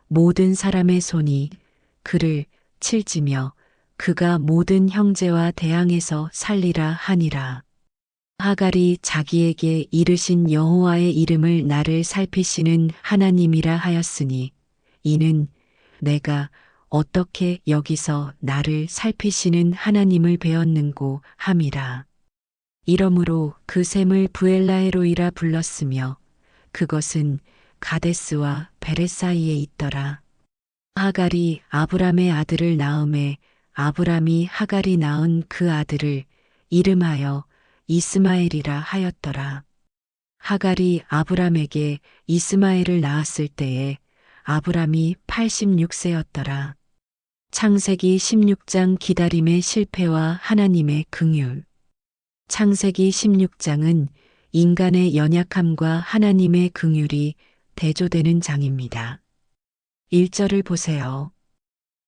모든 사람의 손이 그를 칠지며 그가 모든 형제와 대항해서 살리라 하니라. 하갈이 자기에게 이르신 여호와의 이름을 나를 살피시는 하나님이라 하였으니 이는 내가 어떻게 여기서 나를 살피시는 하나님을 배웠는고 함이라. 이러므로 그 샘을 부엘라헤로이라 불렀으며 그것은 가데스와 베레 사이에 있더라. 하갈이 아브람의 아들을 낳음에 아브람이 하갈이 낳은 그 아들을 이름하여 이스마엘이라 하였더라. 하갈이 아브람에게 이스마엘을 낳았을 때에 아브람이 86세였더라. 창세기 16장 기다림의 실패와 하나님의 긍휼. 창세기 16장은 인간의 연약함과 하나님의 긍휼이 대조되는 장입니다. 1절을 보세요.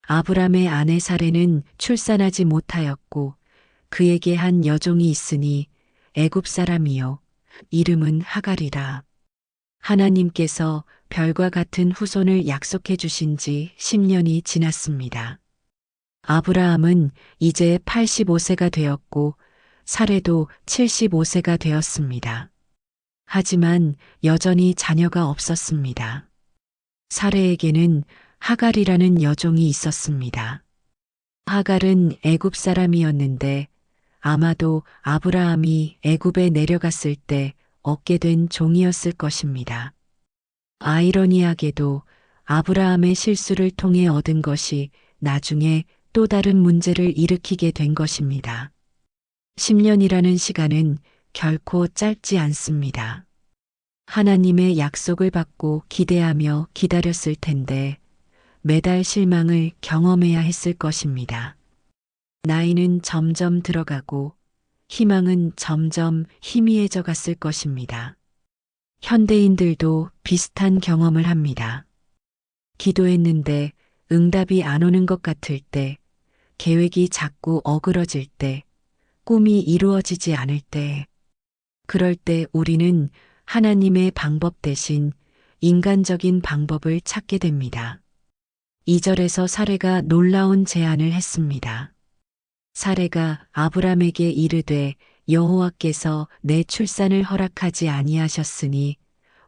아브람의 아내 사레는 출산하지 못하였고 그에게 한 여종이 있으니 애굽 사람이요 이름은 하갈이라. 하나님께서 별과 같은 후손을 약속해 주신 지 10년이 지났습니다. 아브라함은 이제 85세가 되었고 사레도 75세가 되었습니다. 하지만 여전히 자녀가 없었습니다. 사레에게는 하갈이라는 여종이 있었습니다. 하갈은 애굽 사람이었는데 아마도 아브라함이 애굽에 내려갔을 때 얻게 된 종이었을 것입니다. 아이러니하게도 아브라함의 실수를 통해 얻은 것이 나중에 또 다른 문제를 일으키게 된 것입니다. 10년이라는 시간은 결코 짧지 않습니다. 하나님의 약속을 받고 기대하며 기다렸을 텐데 매달 실망을 경험해야 했을 것입니다. 나이는 점점 들어가고 희망은 점점 희미해져 갔을 것입니다. 현대인들도 비슷한 경험을 합니다. 기도했는데 응답이 안 오는 것 같을 때, 계획이 자꾸 어그러질 때, 꿈이 이루어지지 않을 때, 그럴 때 우리는 하나님의 방법 대신 인간적인 방법을 찾게 됩니다. 2절에서 사레가 놀라운 제안을 했습니다. 사레가 아브람에게 이르되 여호와께서 내 출산을 허락하지 아니하셨으니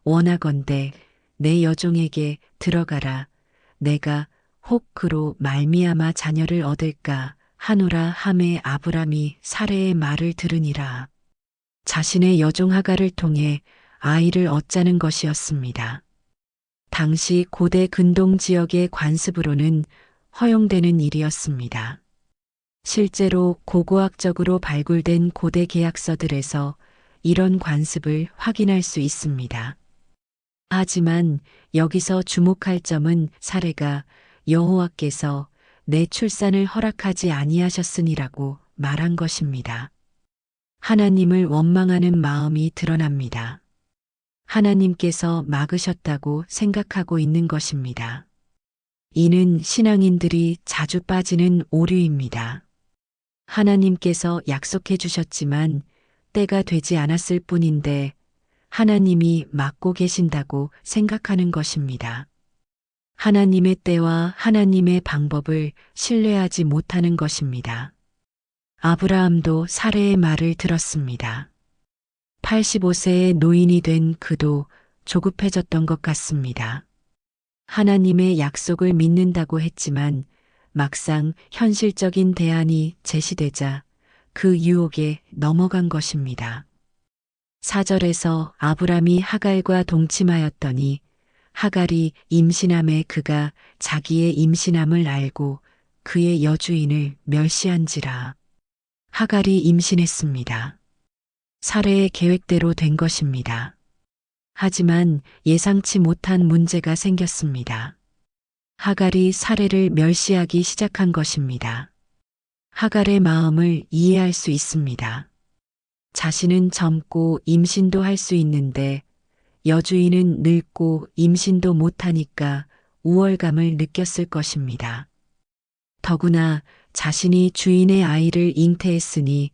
원하건대 내 여종에게 들어가라. 내가 혹 그로 말미암아 자녀를 얻을까 하노라 하매 아브람이 사레의 말을 들으니라. 자신의 여종 하갈을 통해 아이를 얻자는 것이었습니다. 당시 고대 근동 지역의 관습으로는 허용되는 일이었습니다. 실제로 고고학적으로 발굴된 고대 계약서들에서 이런 관습을 확인할 수 있습니다. 하지만 여기서 주목할 점은 사레가 여호와께서 내 출산을 허락하지 아니하셨으니라고 말한 것입니다. 하나님을 원망하는 마음이 드러납니다. 하나님께서 막으셨다고 생각하고 있는 것입니다. 이는 신앙인들이 자주 빠지는 오류입니다. 하나님께서 약속해 주셨지만 때가 되지 않았을 뿐인데 하나님이 막고 계신다고 생각하는 것입니다. 하나님의 때와 하나님의 방법을 신뢰하지 못하는 것입니다. 아브라함도 사레의 말을 들었습니다. 85세의 노인이 된 그도 조급해졌던 것 같습니다. 하나님의 약속을 믿는다고 했지만 막상 현실적인 대안이 제시되자 그 유혹에 넘어간 것입니다. 4절에서 아브람이 하갈과 동침하였더니 하갈이 임신함에 그가 자기의 임신함을 알고 그의 여주인을 멸시한지라. 하갈이 임신했습니다. 사레의 계획대로 된 것입니다. 하지만 예상치 못한 문제가 생겼습니다. 하갈이 사레를 멸시하기 시작한 것입니다. 하갈의 마음을 이해할 수 있습니다. 자신은 젊고 임신도 할 수 있는데 여주인은 늙고 임신도 못하니까 우월감을 느꼈을 것입니다. 더구나 자신이 주인의 아이를 잉태했으니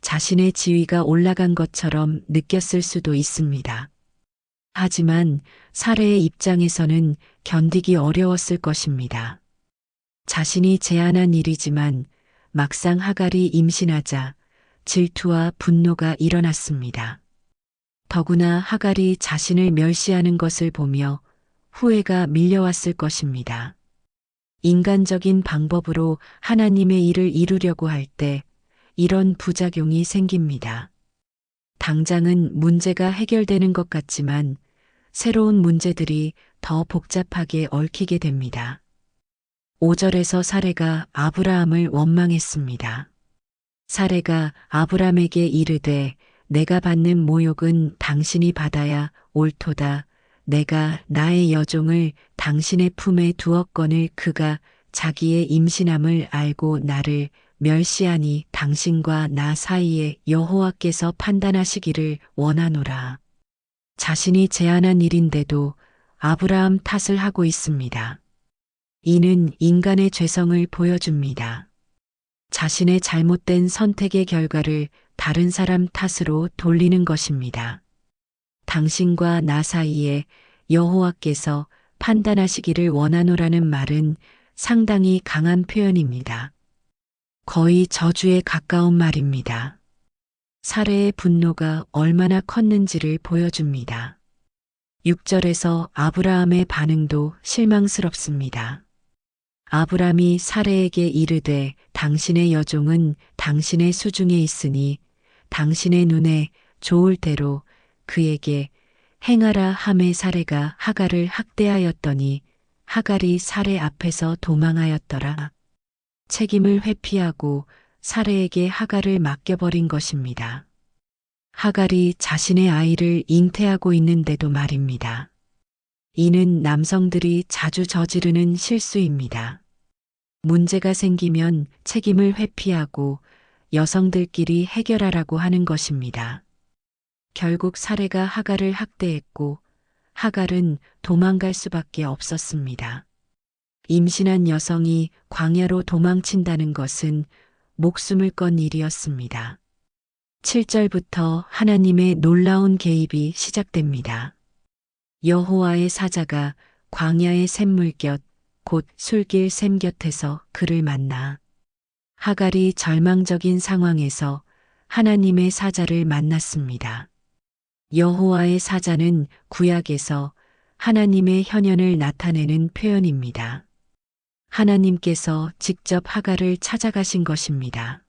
자신의 지위가 올라간 것처럼 느꼈을 수도 있습니다. 하지만 사레의 입장에서는 견디기 어려웠을 것입니다. 자신이 제안한 일이지만 막상 하갈이 임신하자 질투와 분노가 일어났습니다. 더구나 하갈이 자신을 멸시하는 것을 보며 후회가 밀려왔을 것입니다. 인간적인 방법으로 하나님의 일을 이루려고 할 때 이런 부작용이 생깁니다. 당장은 문제가 해결되는 것 같지만 새로운 문제들이 더 복잡하게 얽히게 됩니다. 5절에서 사레가 아브라함을 원망했습니다. 사레가 아브라함에게 이르되 내가 받는 모욕은 당신이 받아야 옳도다. 내가 나의 여종을 당신의 품에 두었거늘 그가 자기의 임신함을 알고 나를 멸시하니 당신과 나 사이에 여호와께서 판단하시기를 원하노라. 자신이 제안한 일인데도 아브라함 탓을 하고 있습니다. 이는 인간의 죄성을 보여줍니다. 자신의 잘못된 선택의 결과를 다른 사람 탓으로 돌리는 것입니다. 당신과 나 사이에 여호와께서 판단하시기를 원하노라는 말은 상당히 강한 표현입니다. 거의 저주에 가까운 말입니다. 사레의 분노가 얼마나 컸는지를 보여줍니다. 6절에서 아브라함의 반응도 실망스럽습니다. 아브라함이 사레에게 이르되 당신의 여종은 당신의 수중에 있으니 당신의 눈에 좋을 대로 그에게 행하라 하매 사레가 하갈을 학대하였더니 하갈이 사레 앞에서 도망하였더라. 책임을 회피하고 사레에게 하갈을 맡겨버린 것입니다. 하갈이 자신의 아이를 잉태하고 있는데도 말입니다. 이는 남성들이 자주 저지르는 실수입니다. 문제가 생기면 책임을 회피하고 여성들끼리 해결하라고 하는 것입니다. 결국 사레가 하갈을 학대했고 하갈은 도망갈 수밖에 없었습니다. 임신한 여성이 광야로 도망친다는 것은 목숨을 건 일이었습니다. 7절부터 하나님의 놀라운 개입이 시작됩니다. 여호와의 사자가 광야의 샘물 곁 곧 술길 샘 곁에서 그를 만나 하갈이 절망적인 상황에서 하나님의 사자를 만났습니다. 여호와의 사자는 구약에서 하나님의 현현을 나타내는 표현입니다. 하나님께서 직접 하갈을 찾아가신 것입니다.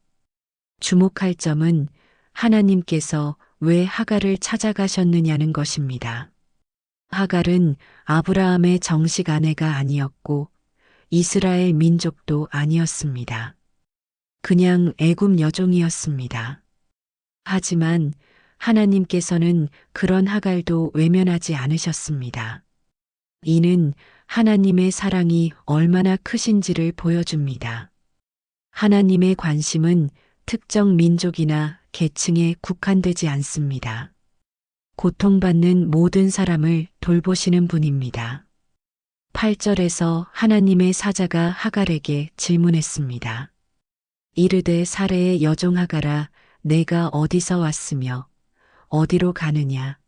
주목할 점은 하나님께서 왜 하갈을 찾아가셨느냐는 것입니다. 하갈은 아브라함의 정식 아내가 아니었고 이스라엘 민족도 아니었습니다. 그냥 애굽 여종이었습니다. 하지만 하나님께서는 그런 하갈도 외면하지 않으셨습니다. 이는 하나님의 사랑이 얼마나 크신지를 보여줍니다. 하나님의 관심은 특정 민족이나 계층에 국한되지 않습니다. 고통받는 모든 사람을 돌보시는 분입니다. 8절에서 하나님의 사자가 하갈에게 질문했습니다. 이르되 사레의 여종 하갈아 내가 어디서 왔으며 어디로 가느냐?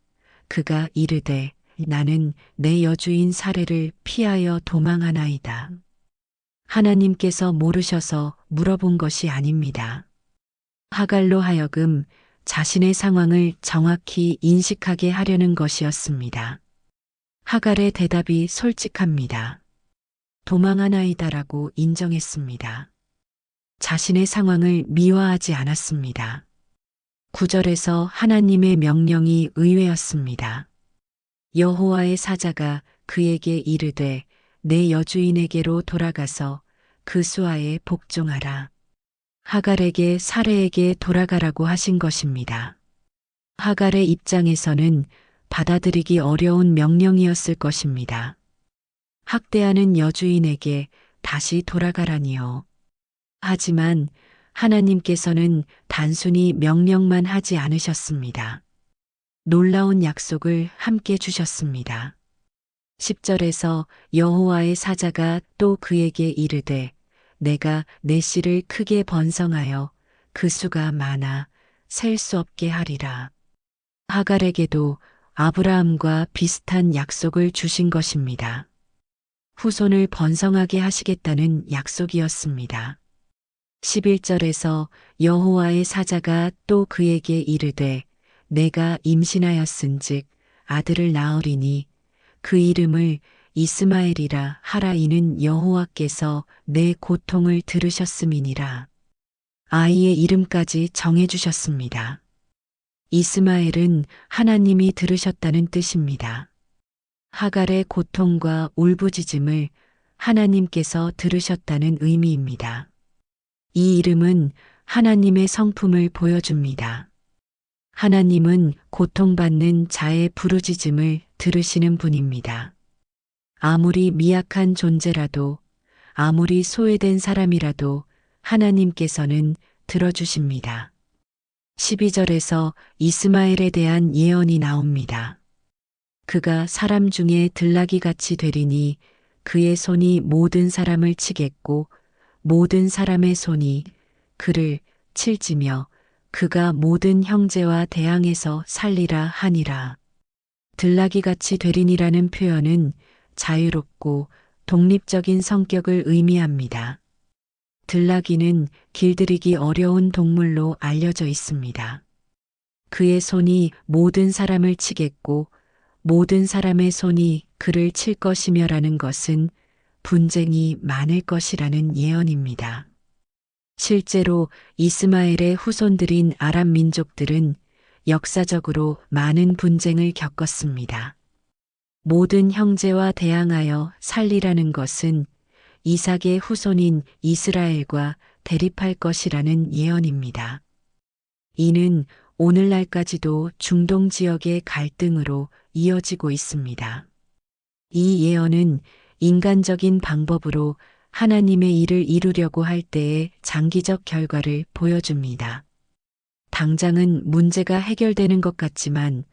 그가 이르되 나는 내 여주인 사레를 피하여 도망하나이다. 하나님께서 모르셔서 물어본 것이 아닙니다. 하갈로 하여금 자신의 상황을 정확히 인식하게 하려는 것이었습니다. 하갈의 대답이 솔직합니다. 도망하나이다라고 인정했습니다. 자신의 상황을 미화하지 않았습니다. 9절에서 하나님의 명령이 의외였습니다. 여호와의 사자가 그에게 이르되 내 여주인에게로 돌아가서 그 수하에 복종하라. 하갈에게 사레에게 돌아가라고 하신 것입니다. 하갈의 입장에서는 받아들이기 어려운 명령이었을 것입니다. 학대하는 여주인에게 다시 돌아가라니요. 하지만 하나님께서는 단순히 명령만 하지 않으셨습니다. 놀라운 약속을 함께 주셨습니다. 10절에서 여호와의 사자가 또 그에게 이르되 내가 내 씨를 크게 번성하여 그 수가 많아 셀 수 없게 하리라. 하갈에게도 아브라함과 비슷한 약속을 주신 것입니다. 후손을 번성하게 하시겠다는 약속이었습니다. 11절에서 여호와의 사자가 또 그에게 이르되 내가 임신하였은즉 아들을 낳으리니 그 이름을 이스마엘이라 하라. 이는 여호와께서 내 고통을 들으셨음이니라. 아이의 이름까지 정해주셨습니다. 이스마엘은 하나님이 들으셨다는 뜻입니다. 하갈의 고통과 울부짖음을 하나님께서 들으셨다는 의미입니다. 이 이름은 하나님의 성품을 보여줍니다. 하나님은 고통받는 자의 부르짖음을 들으시는 분입니다. 아무리 미약한 존재라도, 아무리 소외된 사람이라도 하나님께서는 들어주십니다. 12절에서 이스마엘에 대한 예언이 나옵니다. 그가 사람 중에 들나귀 같이 되리니 그의 손이 모든 사람을 치겠고 모든 사람의 손이 그를 칠지며 그가 모든 형제와 대항해서 살리라 하니라. 들나귀 같이 되리니라는 표현은 자유롭고 독립적인 성격을 의미합니다. 들나귀는 길들이기 어려운 동물로 알려져 있습니다. 그의 손이 모든 사람을 치겠고 모든 사람의 손이 그를 칠 것이며라는 것은 분쟁이 많을 것이라는 예언입니다. 실제로 이스마엘의 후손들인 아람 민족들은 역사적으로 많은 분쟁을 겪었습니다. 모든 형제와 대항하여 살리라는 것은 이삭의 후손인 이스라엘과 대립할 것이라는 예언입니다. 이는 오늘날까지도 중동 지역의 갈등으로 이어지고 있습니다. 이 예언은 인간적인 방법으로 하나님의 일을 이루려고 할 때의 장기적 결과를 보여줍니다. 당장은 문제가 해결되는 것 같지만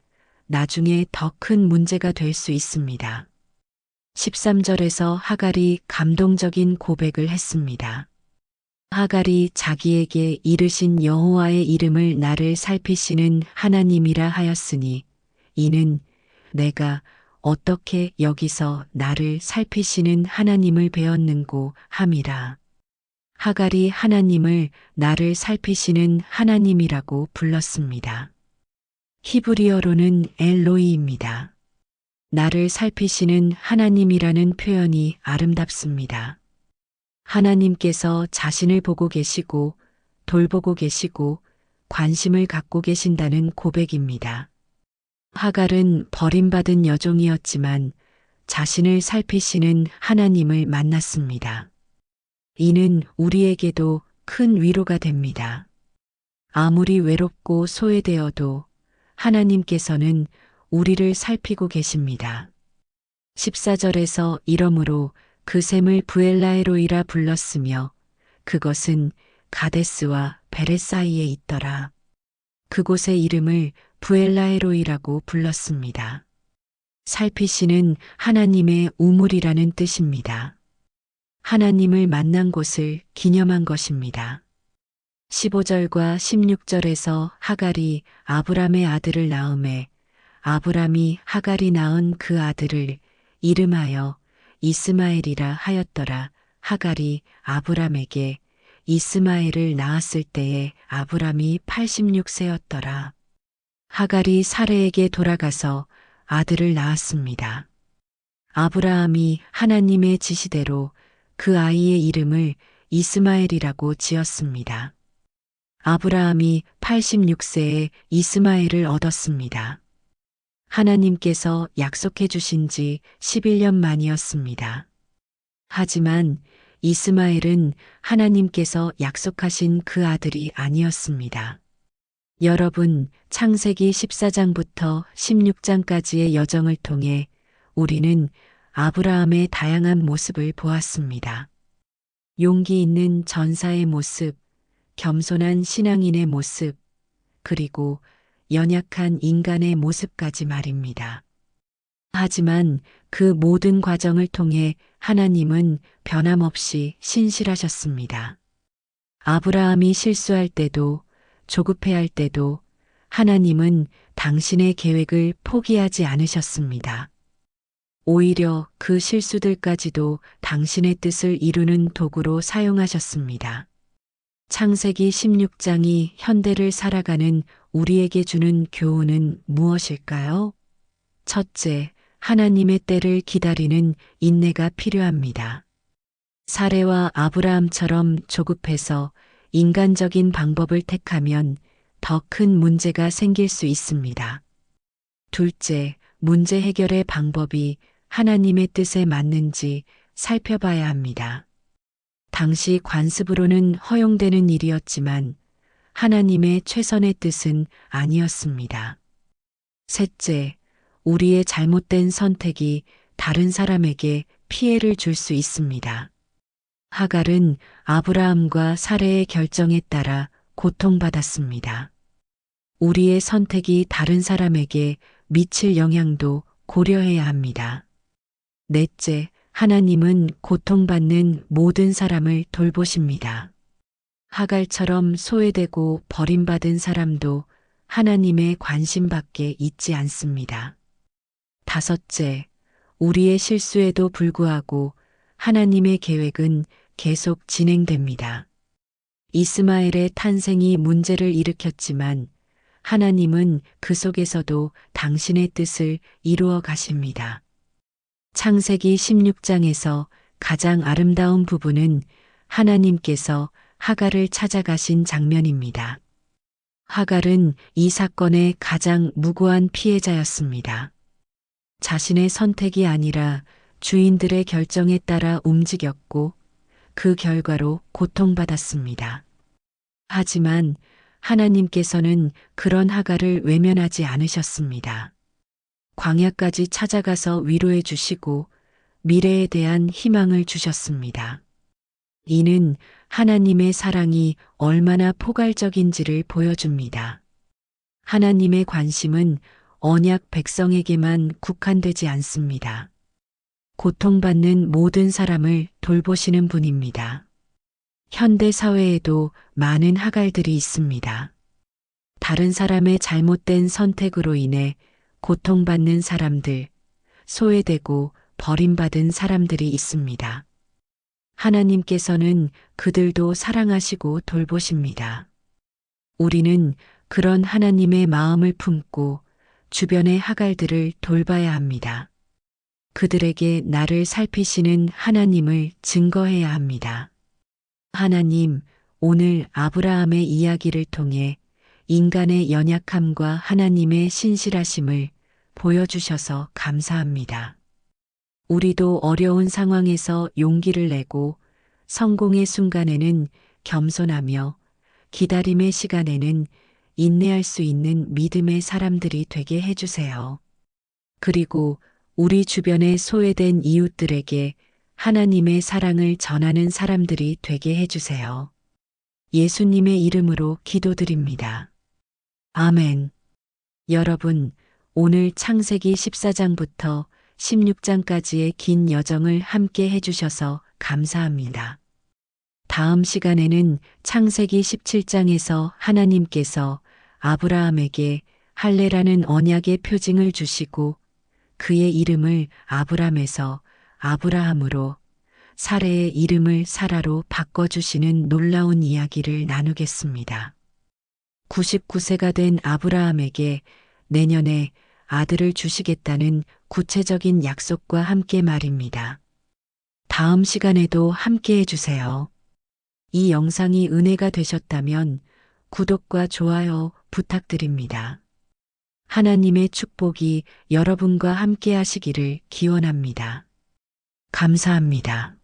나중에 더 큰 문제가 될 수 있습니다. 13절에서 하갈이 감동적인 고백을 했습니다. 하갈이 자기에게 이르신 여호와의 이름을 나를 살피시는 하나님이라 하였으니 이는 내가 어떻게 여기서 나를 살피시는 하나님을 배웠는고 함이라. 하갈이 하나님을 나를 살피시는 하나님이라고 불렀습니다. 히브리어로는 엘로이입니다. 나를 살피시는 하나님이라는 표현이 아름답습니다. 하나님께서 자신을 보고 계시고 돌보고 계시고 관심을 갖고 계신다는 고백입니다. 하갈은 버림받은 여종이었지만 자신을 살피시는 하나님을 만났습니다. 이는 우리에게도 큰 위로가 됩니다. 아무리 외롭고 소외되어도 하나님께서는 우리를 살피고 계십니다. 14절에서 이러므로 그 샘을 부엘라에로이라 불렀으며 그것은 가데스와 베레 사이에 있더라. 그곳의 이름을 부엘라에로이라고 불렀습니다. 살피시는 하나님의 우물이라는 뜻입니다. 하나님을 만난 곳을 기념한 것입니다. 15절과 16절에서 하갈이 아브람의 아들을 낳음에 아브람이 하갈이 낳은 그 아들을 이름하여 이스마엘이라 하였더라. 하갈이 아브람에게 이스마엘을 낳았을 때에 아브람이 86세였더라. 하갈이 사레에게 돌아가서 아들을 낳았습니다. 아브라함이 하나님의 지시대로 그 아이의 이름을 이스마엘이라고 지었습니다. 아브라함이 86세에 이스마엘을 얻었습니다. 하나님께서 약속해 주신 지 11년 만이었습니다. 하지만 이스마엘은 하나님께서 약속하신 그 아들이 아니었습니다. 여러분, 창세기 14장부터 16장까지의 여정을 통해 우리는 아브라함의 다양한 모습을 보았습니다. 용기 있는 전사의 모습, 겸손한 신앙인의 모습, 그리고 연약한 인간의 모습까지 말입니다. 하지만 그 모든 과정을 통해 하나님은 변함없이 신실하셨습니다. 아브라함이 실수할 때도 조급해할 때도 하나님은 당신의 계획을 포기하지 않으셨습니다. 오히려 그 실수들까지도 당신의 뜻을 이루는 도구로 사용하셨습니다. 창세기 16장이 현대를 살아가는 우리에게 주는 교훈은 무엇일까요? 첫째, 하나님의 때를 기다리는 인내가 필요합니다. 사레와 아브라함처럼 조급해서 인간적인 방법을 택하면 더 큰 문제가 생길 수 있습니다. 둘째, 문제 해결의 방법이 하나님의 뜻에 맞는지 살펴봐야 합니다. 당시 관습으로는 허용되는 일이었지만 하나님의 최선의 뜻은 아니었습니다. 셋째, 우리의 잘못된 선택이 다른 사람에게 피해를 줄 수 있습니다. 하갈은 아브라함과 사레의 결정에 따라 고통받았습니다. 우리의 선택이 다른 사람에게 미칠 영향도 고려해야 합니다. 넷째, 하나님은 고통받는 모든 사람을 돌보십니다. 하갈처럼 소외되고 버림받은 사람도 하나님의 관심 밖에 있지 않습니다. 다섯째, 우리의 실수에도 불구하고 하나님의 계획은 계속 진행됩니다. 이스마엘의 탄생이 문제를 일으켰지만 하나님은 그 속에서도 당신의 뜻을 이루어 가십니다. 창세기 16장에서 가장 아름다운 부분은 하나님께서 하갈을 찾아가신 장면입니다. 하갈은 이 사건의 가장 무고한 피해자였습니다. 자신의 선택이 아니라 주인들의 결정에 따라 움직였고 그 결과로 고통받았습니다. 하지만 하나님께서는 그런 하갈을 외면하지 않으셨습니다. 광야까지 찾아가서 위로해 주시고 미래에 대한 희망을 주셨습니다. 이는 하나님의 사랑이 얼마나 포괄적인지를 보여줍니다. 하나님의 관심은 언약 백성에게만 국한되지 않습니다. 고통받는 모든 사람을 돌보시는 분입니다. 현대 사회에도 많은 하갈들이 있습니다. 다른 사람의 잘못된 선택으로 인해 고통받는 사람들, 소외되고 버림받은 사람들이 있습니다. 하나님께서는 그들도 사랑하시고 돌보십니다. 우리는 그런 하나님의 마음을 품고 주변의 하갈들을 돌봐야 합니다. 그들에게 나를 살피시는 하나님을 증거해야 합니다. 하나님, 오늘 아브라함의 이야기를 통해 인간의 연약함과 하나님의 신실하심을 보여주셔서 감사합니다. 우리도 어려운 상황에서 용기를 내고 성공의 순간에는 겸손하며 기다림의 시간에는 인내할 수 있는 믿음의 사람들이 되게 해주세요. 그리고 우리 주변의 소외된 이웃들에게 하나님의 사랑을 전하는 사람들이 되게 해주세요. 예수님의 이름으로 기도드립니다. 아멘. 여러분, 오늘 창세기 14장부터 16장까지의 긴 여정을 함께 해주셔서 감사합니다. 다음 시간에는 창세기 17장에서 하나님께서 아브라함에게 할례라는 언약의 표징을 주시고 그의 이름을 아브람에서 아브라함으로 사레의 이름을 사라로 바꿔주시는 놀라운 이야기를 나누겠습니다. 99세가 된 아브라함에게 내년에 아들을 주시겠다는 구체적인 약속과 함께 말입니다. 다음 시간에도 함께 해주세요. 이 영상이 은혜가 되셨다면 구독과 좋아요 부탁드립니다. 하나님의 축복이 여러분과 함께 하시기를 기원합니다. 감사합니다.